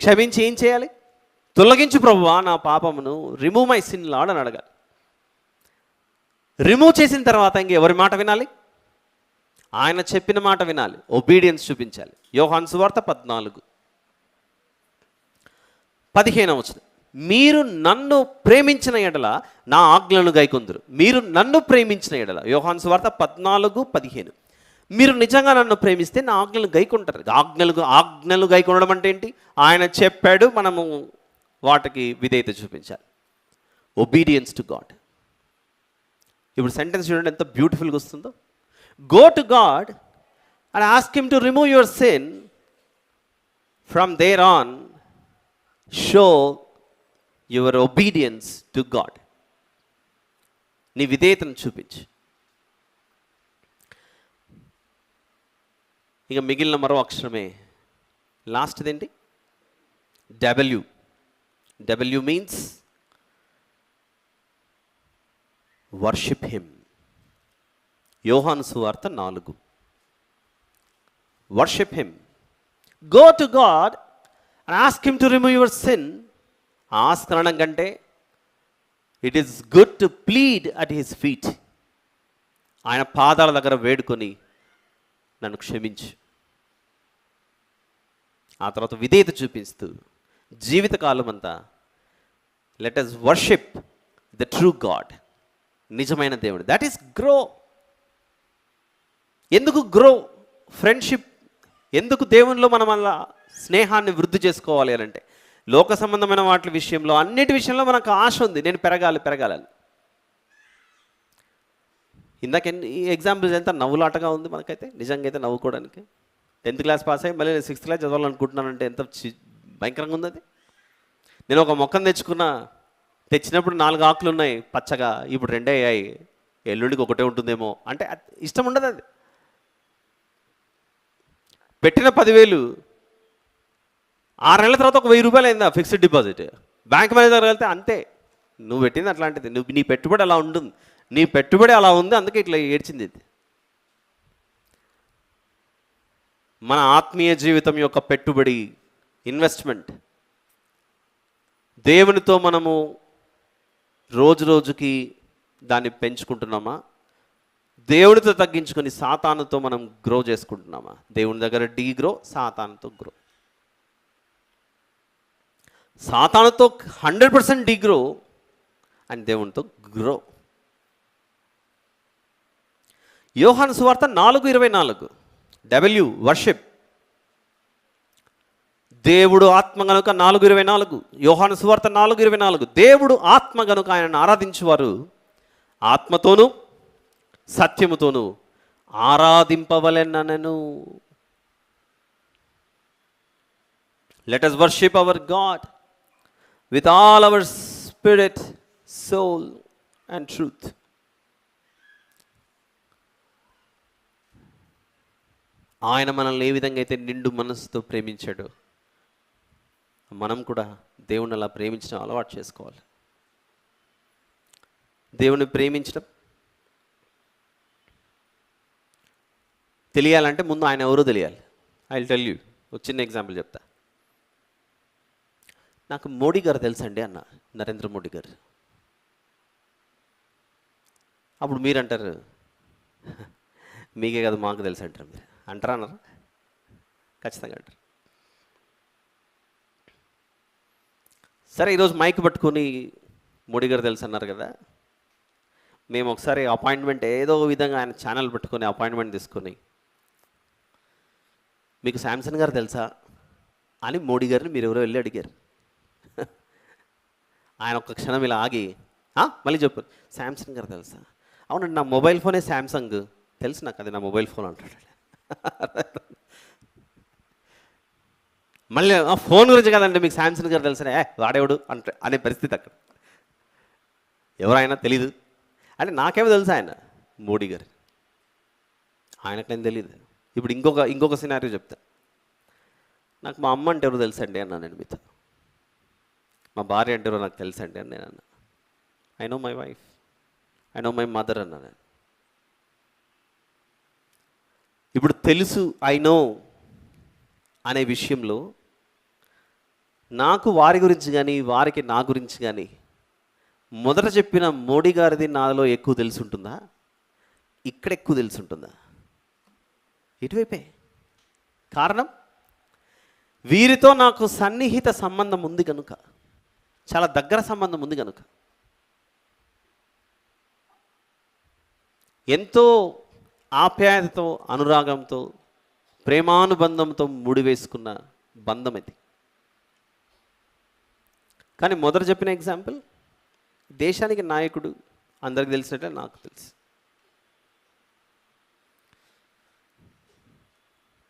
క్షమించి ఏం చేయాలి? తొలగించు ప్రభువా నా పాపమును, రిమూవ్ మై సిన్ లార్డ్ అని అడగాలి. రిమూవ్ చేసిన తర్వాత ఇంకెవరి మాట వినాలి? ఆయన చెప్పిన మాట వినాలి. ఒబీడియన్స్ చూపించాలి. యోహాను సువార్త 14:15 మీరు నన్ను ప్రేమించిన ఎడల నా ఆజ్ఞలను గైకొందురు. మీరు నన్ను ప్రేమించిన ఎడల. యోహాను సువార్త 14:15. మీరు నిజంగా నన్ను ప్రేమిస్తే నా ఆజ్ఞలను గైకొంటారు. ఆజ్ఞలు గైకొనడం అంటే ఏంటి? ఆయన చెప్పాడు, మనము వాటికి విధేయత చూపించాలి. Obedience to God. ఇప్పుడు సెంటెన్స్ చూడండి ఎంత బ్యూటిఫుల్గా వస్తుందో. Go to God and ask him to remove your sin. From there on show your obedience to God. నీ విధేయతను చూపించు. ఇక మిగిలిన మరో అక్షరమే లాస్ట్ది ఏంటి? W. W means worship him. Yohanu సువార్త 4. Worship him. Go to God and ask him to remove your sin. Ask అనడం కంటే it is good to plead at his feet. ఆయన పాదాల దగ్గర వేడుకొని నన్ను క్షమించు. ఆ తర్వాత విధేయత చూపిస్తూ జీవితకాలం అంతా let us worship the true God, నిజమైన దేవుడు. That is grow. ఎందుకు గ్రో? ఫ్రెండ్షిప్. ఎందుకు దేవునిలో మనం అలా స్నేహాన్ని వృద్ధి చేసుకోవాలి అని అంటే, లోక సంబంధమైన వాటి విషయంలో, అన్నిటి విషయంలో మనకు ఆశ ఉంది, నేను పెరగాలని. ఇందాక ఈ ఎగ్జాంపుల్స్ ఎంత నవ్వులాటగా ఉంది మనకైతే. నిజంగా అయితే నవ్వుకోవడానికి. 10th క్లాస్ పాస్ అయ్యి మళ్ళీ 6th క్లాస్ చదవాలనుకుంటున్నానంటే ఎంత భయంకరంగా ఉంది అది. నేను ఒక మొక్కను తెచ్చినప్పుడు 4 ఆకులు ఉన్నాయి పచ్చగా, ఇప్పుడు 2 అయ్యాయి, ఎల్లుండికి ఒకటే ఉంటుందేమో అంటే ఇష్టం ఉండదు. అది పెట్టిన 10,000 6 నెలల తర్వాత ఒక 1,000 రూపాయలు అయిందా ఫిక్స్డ్ డిపాజిట్. బ్యాంక్ మేనేజర్ వెళ్తే అంతే, నువ్వు పెట్టింది అట్లాంటిది, నీ పెట్టుబడి అలా ఉంటుంది, నీ పెట్టుబడి అలా ఉంది, అందుకే ఇట్లా ఏడ్చింది. ఇది మన ఆత్మీయ జీవితం యొక్క పెట్టుబడి, ఇన్వెస్ట్మెంట్. దేవునితో మనము రోజు రోజుకి దాన్ని పెంచుకుంటున్నామా? దేవునితో తగ్గించుకొని సాతానుతో మనం గ్రో చేసుకుంటున్నామా? దేవుని దగ్గర డీ గ్రో, సాతానుతో గ్రో. సాతానుతో 100% డిగ్రో అండ్ దేవునితో గ్రో. యోహాను సువార్త 4:24 వర్షిప్. దేవుడు ఆత్మ గనుక 4:24. యోహాను సువార్త 4:24 దేవుడు ఆత్మ గనుక ఆయనను ఆరాధించువారు ఆత్మతోనూ సత్యముతోనూ ఆరాధింపవలెనను. Let us worship our God with all our spirit, soul and truth. ఆయన మనల్ని ఏ విధంగా అయితే నిండు మనసుతో ప్రేమించాడో మనం కూడా దేవుని అలా ప్రేమించడం అలవాటు చేసుకోవాలి. దేవుని ప్రేమించడం తెలియాలంటే ముందు ఆయన ఎవరో తెలియాలి. I will tell you. ఒక చిన్న ఎగ్జాంపుల్ చెప్తా. నాకు మోడీ గారు తెలుసండి అన్న, నరేంద్ర మోడీ గారు. అప్పుడు మీరు అంటారు, మీకే కదా మాకు తెలుసు అంటారు. మీరు అంటారా అన్నారు? ఖచ్చితంగా అంటారు. సరే, ఈరోజు మైక్ పట్టుకొని మోడీ గారు తెలుసు అన్నారు కదా. మేము ఒకసారి అపాయింట్మెంట్ ఏదో విధంగా ఆయన ఛానల్ పెట్టుకొని అపాయింట్మెంట్ తీసుకొని, మీకు శాంసన్ గారు తెలుసా అని మోడీ గారిని మీరు ఎవరో వెళ్ళి అడిగారు. ఆయన ఒక్క క్షణం ఇలా ఆగి మళ్ళీ చెప్పారు, శాంసంగ్ గారు తెలుసా? అవునండి, నా మొబైల్ ఫోనే శాంసంగ్, తెలుసు నాకు, అది నా మొబైల్ ఫోన్ అంటాడు. మళ్ళీ ఫోన్ గురించి కదండి మీకు శాంసంగ్ గారు తెలుసా? వాడేవాడు అంటే అనే పరిస్థితి అక్కడ. ఎవరైనా తెలీదు అంటే నాకేమో తెలుసు ఆయన మోడీ గారు, ఆయనకేం తెలియదు. ఇప్పుడు ఇంకొక సినారియో చెప్తా. నాకు మా అమ్మ అంటే ఎవరో తెలుసండి అన్నా నేను మీతో. మా భార్య అంటే ఎవరో నాకు తెలుసండి అని నేను అన్నా. I know my wife, I know my mother అన్నా నేను. ఇప్పుడు తెలుసు, ఐ నో అనే విషయంలో నాకు వారి గురించి కానీ వారికి నా గురించి కానీ మొదట చెప్పిన మోడీ గారిది నాలో ఎక్కువ తెలిసి ఉంటుందా, ఇక్కడ ఎక్కువ తెలిసి ఉంటుందా? ఇటువైపే. కారణం, వీరితో నాకు సన్నిహిత సంబంధం ఉంది కనుక, చాలా దగ్గర సంబంధం ఉంది కనుక, ఎంతో ఆప్యాయతతో అనురాగంతో ప్రేమానుబంధంతో ముడివేసుకున్న బంధం ఇది. కానీ మొదట చెప్పిన ఎగ్జాంపుల్, దేశానికి నాయకుడు, అందరికి తెలిసినట్లే నాకు తెలుసు.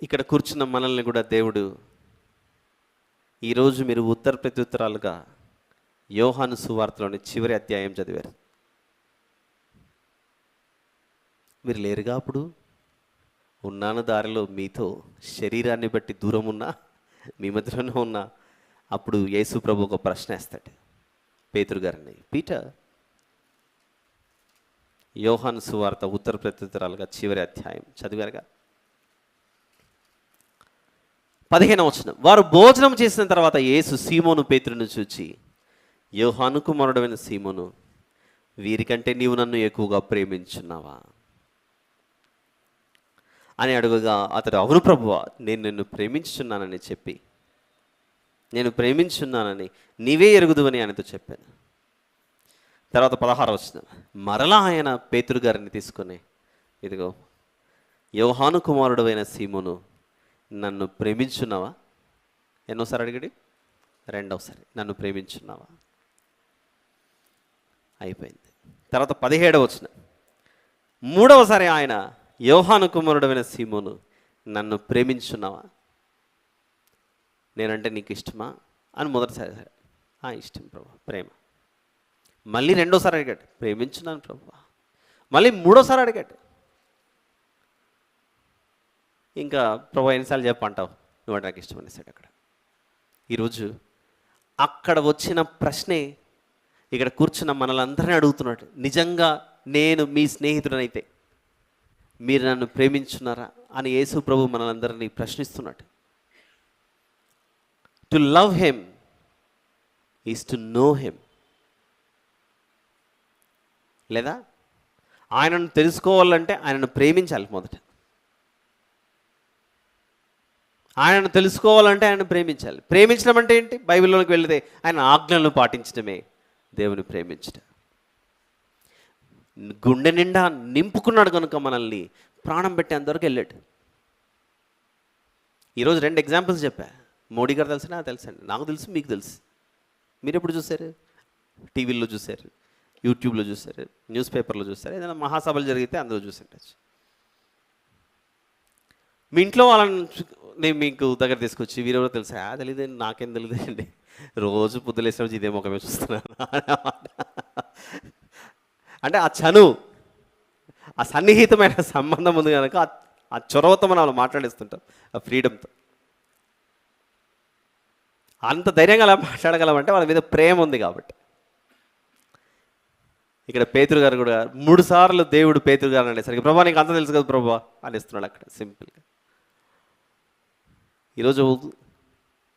ఇక్కడ కూర్చున్న మనల్ని కూడా దేవుడు ఈరోజు మీరు ఉత్తర ప్రత్యుత్తరాలుగా యోహాను సువార్తలోని చివరి అధ్యాయం చదివారు. మీరు లేరుగా అప్పుడు, ఉన్నాను దారిలో మీతో, శరీరాన్ని బట్టి దూరం ఉన్నా మీ మధ్యలోనే ఉన్నా. అప్పుడు యేసు ప్రభు ఒక ప్రశ్న వేస్తాడు పేతురు గారిని, పీటర్. యోహాను సువార్త ఉత్తర ప్రత్యుత్తరాలుగా చివరి అధ్యాయం చదివారుగా. 15వ వచనం, వారు భోజనం చేసిన తర్వాత యేసు సీమోను పేతురును చూచి, యోహాను కుమారుడైన సీమోను, వీరికంటే నీవు నన్ను ఎక్కువగా ప్రేమించున్నావా అని అడుగగా అతడు, అవును ప్రభువా, నేను నిన్ను ప్రేమించున్నానని చెప్పి, నేను ప్రేమించున్నానని నీవే ఎరుగుదువని ఆయనతో చెప్పాను. తర్వాత 16వ వచనం, మరలా ఆయన పేతురు గారిని తీసుకొని, ఇదిగో యోహాను కుమారుడు అయిన సీమోను, నన్ను ప్రేమించున్నావా? ఎన్నోసారి అడిగాడు? రెండవసారి, నన్ను ప్రేమించున్నావా? అయిపోయింది. తర్వాత 17వ వచనం, మూడవసారి ఆయన, యోహాను కుమారుడైన సీమోను, నన్ను ప్రేమించున్నావా? నేనంటే నీకు ఇష్టమా అని మొదటిసారి, ఇష్టం ప్రభు, ప్రేమ. మళ్ళీ రెండోసారి అడిగాడు, ప్రేమించున్నాను ప్రభు. మళ్ళీ మూడోసారి అడిగాడు, ఇంకా ప్రభు ఎన్నిసార్లు చెప్పంటావు, నువ్వంటే నాకు ఇష్టం అనేసాడు. అక్కడ ఈరోజు అక్కడ వచ్చిన ప్రశ్నే ఇక్కడ కూర్చున్న మనలందరినీ అడుగుతున్నాడు. నిజంగా నేను మీ స్నేహితుడనైతే మీరు నన్ను ప్రేమించున్నారా అని యేసు ప్రభు మనలందరినీ ప్రశ్నిస్తున్నాడు. To love him is to know him. లేదా ఆయనను తెలుసుకోవాలంటే ఆయనను ప్రేమించాలి మొదట. ఆయనను తెలుసుకోవాలంటే ఆయన ప్రేమించాలి. ప్రేమించడం అంటే ఏంటి? బైబిల్లోకి వెళితే ఆయన ఆజ్ఞలను పాటించడమే దేవుని ప్రేమించడం. గుండె నిండా నింపుకున్నాడు కనుక మనల్ని ప్రాణం పెట్టేంతవరకు వెళ్ళాడు. ఈరోజు 2 ఎగ్జాంపుల్స్ చెప్పా. మోడీ గారు తెలుసా? తెలుసండి. నాకు తెలుసు, మీకు తెలుసు. మీరు ఎప్పుడు చూశారు? టీవీల్లో చూశారు, యూట్యూబ్లో చూశారు, న్యూస్ పేపర్లో చూశారు, ఏదైనా మహాసభలు జరిగితే అందులో చూసిండొచ్చు. మీ ఇంట్లో వాళ్ళని నేను మీకు దగ్గర తీసుకొచ్చి వీరెవరో తెలుసా? తెలియదండి, నాకేం తెలియదండి, రోజు పొద్దులేసినప్పుడు ఇదే ముఖమే చూస్తున్నాను అంటే ఆ చనువు, ఆ సన్నిహితమైన సంబంధం ఉంది కనుక ఆ చొరవతో మనం అలా మాట్లాడిస్తుంటాం, ఆ ఫ్రీడమ్తో. అంత ధైర్యంగా అలా మాట్లాడగలమంటే వాళ్ళ మీద ప్రేమ ఉంది కాబట్టి. ఇక్కడ పేతురు గారు కూడా 3 సార్లు దేవుడు పేతురు గారు అనేసరికి, ప్రభా నీకు అంత తెలుసు కదా ప్రభా అనేస్తున్నాడు అక్కడ సింపుల్గా. ఈరోజు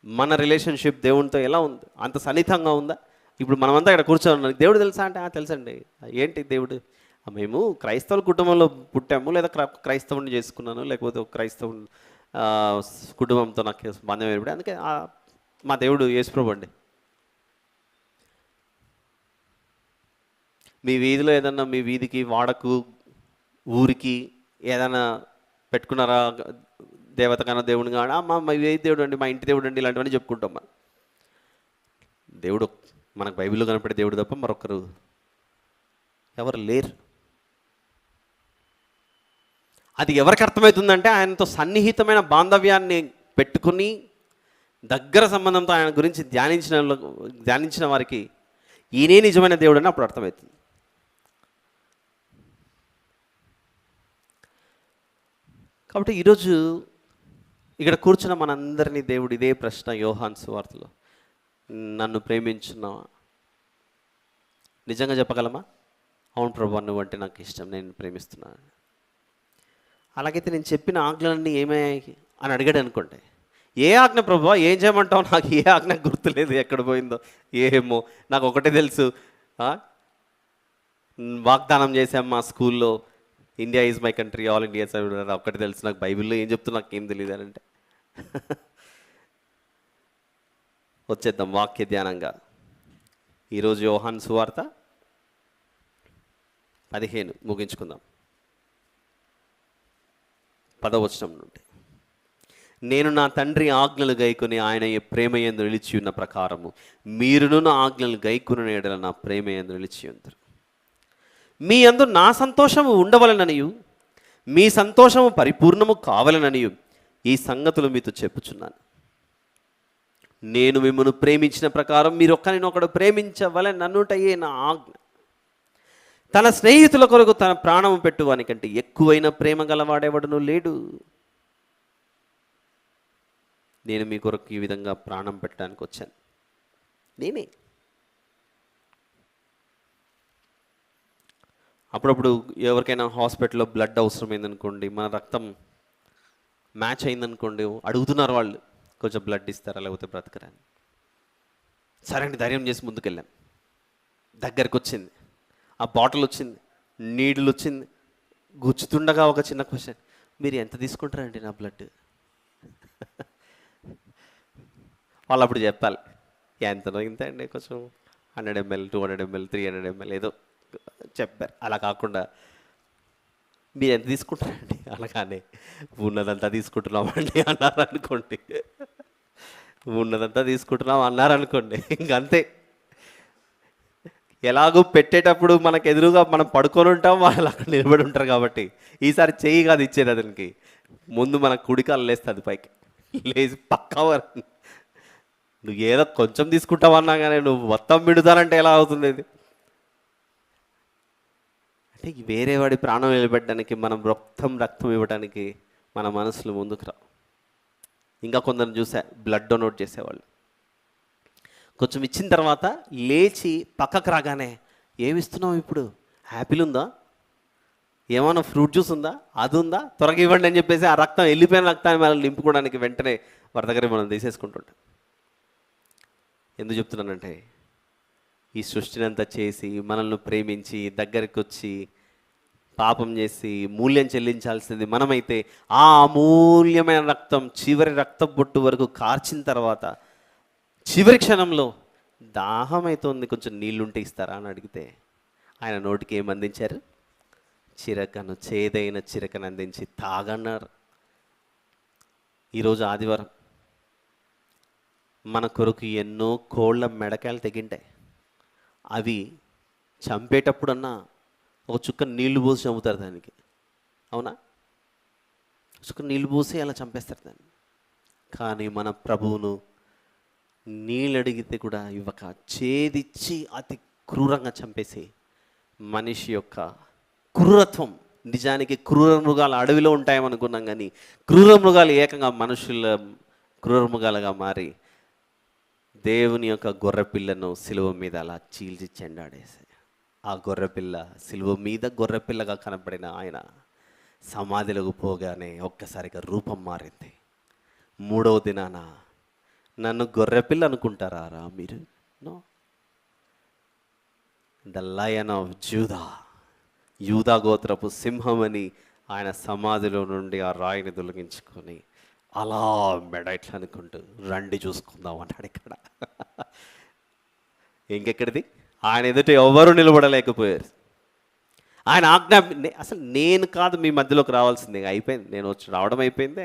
మన రిలేషన్షిప్ దేవునితో ఎలా ఉంది? అంత సన్నిహితంగా ఉందా? ఇప్పుడు మనమంతా ఇక్కడ కూర్చోన్నాం, దేవుడు తెలుసా అంటే తెలుసండి. ఏంటి దేవుడు? మేము క్రైస్తవుల కుటుంబంలో పుట్టాము, లేదా క్రైస్తవుని చేసుకున్నాను, లేకపోతే ఒక క్రైస్తవుని కుటుంబంతో నాకు బంధం ఏర్పడి, అందుకే మా దేవుడు యేసుప్రభు అండి. మీ వీధిలో ఏదన్నా, మీ వీధికి, వాడకు, ఊరికి ఏదైనా పెట్టుకున్నారా దేవత కన్నా దేవుని కానీ? మా వీధి దేవుడు అండి, మా ఇంటి దేవుడు అండి, ఇలాంటివన్నీ చెప్పుకుంటాం. మనం దేవుడు మనకు బైబిల్లో కనపడే దేవుడు తప్ప మరొకరు ఎవరు లేరు. అది ఎవరికి అర్థమవుతుందంటే ఆయనతో సన్నిహితమైన బాంధవ్యాన్ని పెట్టుకుని దగ్గర సంబంధంతో ఆయన గురించి ధ్యానించిన వారికి ఈయనే నిజమైన దేవుడు అని అప్పుడు అర్థమవుతుంది. కాబట్టి ఈరోజు ఇక్కడ కూర్చున్న మనందరినీ దేవుడు ఇదే ప్రశ్న యోహాను సువార్తలో, నన్ను ప్రేమించున్నావా? నిజంగా చెప్పగలమా? అవును ప్రభు, నువ్వు అంటే నాకు ఇష్టం, నేను ప్రేమిస్తున్నాను. అలాగైతే నేను చెప్పిన ఆజ్ఞలన్నీ ఏమయ్యాయి అని అడిగాడు అనుకోండి. ఏ ఆజ్ఞ ప్రభు, ఏం చేయమంటావు? నాకు ఏ ఆజ్ఞ గుర్తులేదు, ఎక్కడ పోయిందో ఏమో. నాకు ఒకటే తెలుసు, వాగ్దానం చేశాం మా స్కూల్లో, India is my country, all India ఒక్కటి తెలుసు నాకు. బైబిల్లో ఏం చెప్తున్నా నాకు ఏం తెలియదు అని అంటే వచ్చేద్దాం వాక్య ధ్యానంగా. ఈరోజు యోహాను సువార్త 15 ముగించుకుందాం. 10వ వచనం నుండి, నేను నా తండ్రి ఆజ్ఞలు గైకొని ఆయన ప్రేమయందు నిలిచి ఉన్న ప్రకారము మీరును నా ఆజ్ఞలు గైకొని ఎడల నా ప్రేమయందు నిలిచి ఉంటారు. మీ యందు నా సంతోషము ఉండవలననియు మీ సంతోషము పరిపూర్ణము కావాలననియు ఈ సంగతులు మీతో చెప్పుచున్నాను. నేను మిమ్మల్ని ప్రేమించిన ప్రకారం మీరు ఒకరినొకడు ప్రేమించవలని నన్నుటయే నా ఆజ్ఞ. తన స్నేహితుల కొరకు తన ప్రాణము పెట్టువానికంటే ఎక్కువైన ప్రేమ గలవాడెవడను లేడు. నేను మీ కొరకు ఈ విధంగా ప్రాణం పెట్టడానికి వచ్చాను. నేనే. అప్పుడప్పుడు ఎవరికైనా హాస్పిటల్లో బ్లడ్ అవసరమైందనుకోండి, మన రక్తం మ్యాచ్ అయిందనుకోండి, అడుగుతున్నారు వాళ్ళు, కొంచెం బ్లడ్ ఇస్తారా లేకపోతే బ్రతకరా అని. సరే అండి, ధైర్యం చేసి ముందుకెళ్ళాం. దగ్గరికి వచ్చింది, ఆ బాటిల్ వచ్చింది, నీళ్ళు వచ్చింది. గుచ్చుతుండగా ఒక చిన్న క్వశ్చన్, మీరు ఎంత తీసుకుంటారండి నా బ్లడ్? వాళ్ళు అప్పుడు చెప్పాలి, ఎంతనో ఇంత అండి, కొంచెం 100 ml, 200 ml, 300 ml ఏదో చెప్పారు. అలా కాకుండా మీరు ఎంత తీసుకుంటారండి అనగానే ఉన్నదంతా తీసుకుంటున్నామండి అన్నారనుకోండి, ఉన్నదంతా తీసుకుంటున్నాం అన్నారనుకోండి, ఇంకంతే. ఎలాగో పెట్టేటప్పుడు మనకు ఎదురుగా మనం పడుకొని ఉంటాం, వాళ్ళు అక్కడ నిలబడి ఉంటారు. కాబట్టి ఈసారి చెయ్యి కాదు ఇచ్చేది, అతనికి ముందు మన కుడికాలు లేస్తుంది పైకి, లేచి పక్కా నువ్వు ఏదో కొంచెం తీసుకుంటావన్నా కానీ నువ్వు మొత్తం విడుదలంటే ఎలా అవుతుంది ఇది? అంటే వేరే వాడి ప్రాణం నిలబెట్టడానికి, మనం రక్తం ఇవ్వడానికి మన మనసులు ముందుకు రా. ఇంకా కొందరు చూసా, బ్లడ్ డొనేట్ చేసేవాళ్ళు కొంచెం ఇచ్చిన తర్వాత లేచి పక్కకు రాగానే, ఏమి ఇస్తున్నావు ఇప్పుడు? యాపిల్ ఉందా, ఏమైనా ఫ్రూట్ జ్యూస్ ఉందా, అది ఉందా, త్వరగా ఇవ్వండి అని చెప్పేసి ఆ రక్తం, వెళ్ళిపోయిన రక్తాన్ని మనం నింపుకోవడానికి వెంటనే వారి దగ్గర మనం తీసేసుకుంటుంటాం. ఎందుకు చెప్తున్నానంటే, ఈ సృష్టిని అంతా చేసి మనల్ని ప్రేమించి దగ్గరికి వచ్చి పాపం చేసి మూల్యం చెల్లించాల్సింది మనమైతే ఆ అమూల్యమైన రక్తం చివరి రక్త బొట్టు వరకు కార్చిన తర్వాత చివరి క్షణంలో దాహం అవుతుంది, కొంచెం నీళ్ళుంటే ఇస్తారా అని అడిగితే ఆయన నోటికి ఏం అందించారు? చిరకను, చేదైన చిరకను అందించి తాగన్నారు. ఈరోజు ఆదివారం మన కొరకు ఎన్నో కోళ్ళ మెడకాయలు తెగింటాయి. అవి చంపేటప్పుడన్నా ఒక చుక్క నీళ్లు పోసి చంపుతారు దానికి, అవునా? చుక్క నీళ్లు పోసి అలా చంపేస్తారు దాన్ని. కానీ మన ప్రభువును నీళ్ళు అడిగితే కూడా ఇవ్వక చేదిచ్చి అతి క్రూరంగా చంపేసి మనిషి యొక్క క్రూరత్వం, నిజానికి క్రూర మృగాలు అడవిలో ఉంటాయేమనుకున్నాం, కానీ క్రూర మృగాలు ఏకంగా మనుషుల క్రూర మృగాలుగా మారి దేవుని యొక్క గొర్రెపిల్లను సిలువ మీద అలా చీల్చి చెండాడేసి, ఆ గొర్రెపిల్ల సిలువ మీద గొర్రెపిల్లగా కనపడిన ఆయన సమాధిలోకి పోగానే ఒక్కసారిగా రూపం మారింది. మూడవ దినాన నన్ను గొర్రెపిల్ల అనుకుంటారా మీరు? నో, ద లయన్ ఆఫ్ జూదా, యూదా గోత్రపు సింహం అని ఆయన సమాధిలో నుండి ఆ రాయిని తొలగించుకొని అలా మెడ ఇట్లా అనుకుంటూ రండి చూసుకుందాం అన్నాడు. ఇక్కడ ఇంకెక్కడిది? ఆయన ఎదుట ఎవరు నిలబడలేకపోయారు. ఆయన ఆజ్ఞ, అసలు నేను కాదు మీ మధ్యలోకి రావాల్సిందే, అయిపోయింది, నేను వచ్చి రావడం అయిపోయింది.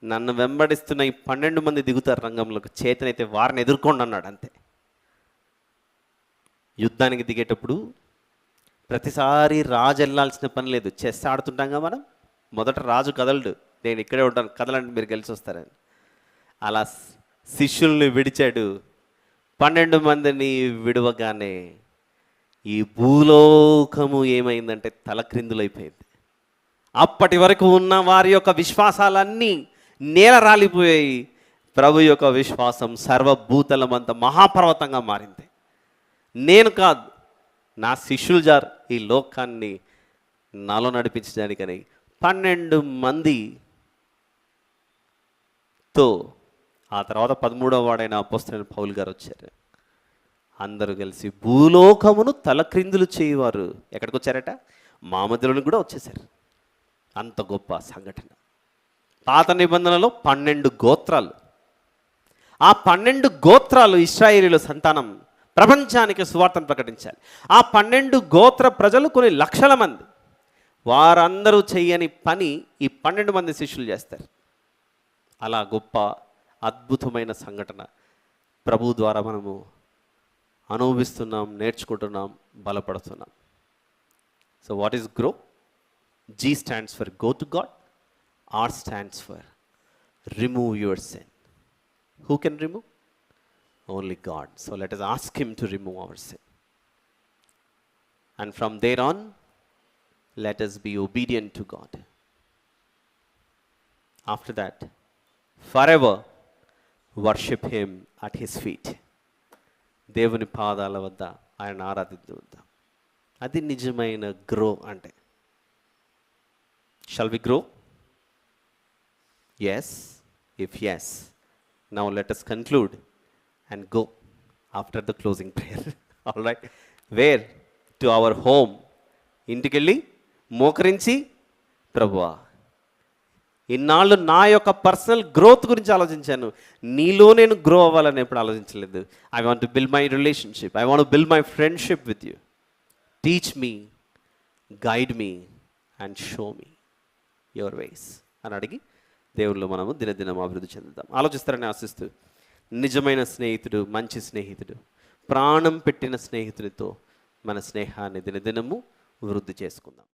నన్ను వెంబడిస్తున్న ఈ 12 మంది దిగుతారు రంగంలోకి, చేతనైతే వారిని ఎదుర్కోండి అన్నాడు. అంతే. యుద్ధానికి దిగేటప్పుడు ప్రతిసారి రాజు వెళ్ళాల్సిన పని లేదు. చెస్ ఆడుతుంటాంగా మనం, మొదట రాజు కదలడు, నేను ఇక్కడే ఉంటాను, కదలండి మీరు గెలిచి వస్తారని. అలా శిష్యుల్ని విడిచాడు. 12 మందిని విడవగానే ఈ భూలోకము ఏమైందంటే తలక్రిందులైపోయింది. అప్పటి వరకు ఉన్న వారి యొక్క విశ్వాసాలన్నీ నేల రాలిపోయాయి. ప్రభు యొక్క విశ్వాసం సర్వభూతలమంత మహాపర్వతంగా మారింది. నేను కాదు, నా శిష్యులు జారు ఈ లోకాన్ని నాలో నడిపించడానికని 12 మందితో ఆ తర్వాత 13వ వాడైన అపోస్తలుడైన పౌలు గారు వచ్చారు. అందరూ కలిసి భూలోకమును తలక్రిందులు చేయవారు ఎక్కడికి వచ్చారట? మా మధ్యలోనికి కూడా వచ్చేసారు. అంత గొప్ప సంఘటన. పాత నిబంధనలో 12 గోత్రాలు, ఆ 12 గోత్రాలు ఇశ్రాయేలీయుల సంతానం ప్రపంచానికి సువార్తను ప్రకటించాలి. ఆ 12 గోత్ర ప్రజలు కొన్ని లక్షల మంది, వారందరూ చెయ్యని పని ఈ 12 మంది శిష్యులు చేస్తారు. అలా గొప్ప అద్భుతమైన సంఘటన ప్రభు ద్వారా మనము అనుభవిస్తున్నాం, నేర్చుకుంటున్నాం, బలపడుతున్నాం. So what is grow? G stands for go to God, R stands for remove your sin. Who can remove? Only God. So let us ask Him to remove our sin. And from there on, let us be obedient to God. After that, forever worship Him at His feet. దేవుని పాదాల వద్ద ఆయన ఆరాధిద్దాం. అది నిజమైన grow అంటే. Shall we grow? Yes. If yes, now let us conclude and go after the closing prayer. All right. Where? To our home. ఇంటికెళ్ళి మోకరించి, ప్రభువా ఇన్నాళ్ళు నా యొక్క పర్సనల్ గ్రోత్ గురించి ఆలోచించాను, నీలో నేను గ్రో అవ్వాలని ఎప్పుడు ఆలోచించలేదు. I want to build my relationship, I want to build my friendship with you. Teach me, guide me and show me your వేస్ అని అడిగి దేవుళ్ళు మనము దినదినం అభివృద్ధి చెందుతాం. ఆలోచిస్తారని ఆశిస్తూ, నిజమైన స్నేహితుడు, మంచి స్నేహితుడు, ప్రాణం పెట్టిన స్నేహితునితో మన స్నేహాన్ని దినదినము వృద్ధి చేసుకుందాం.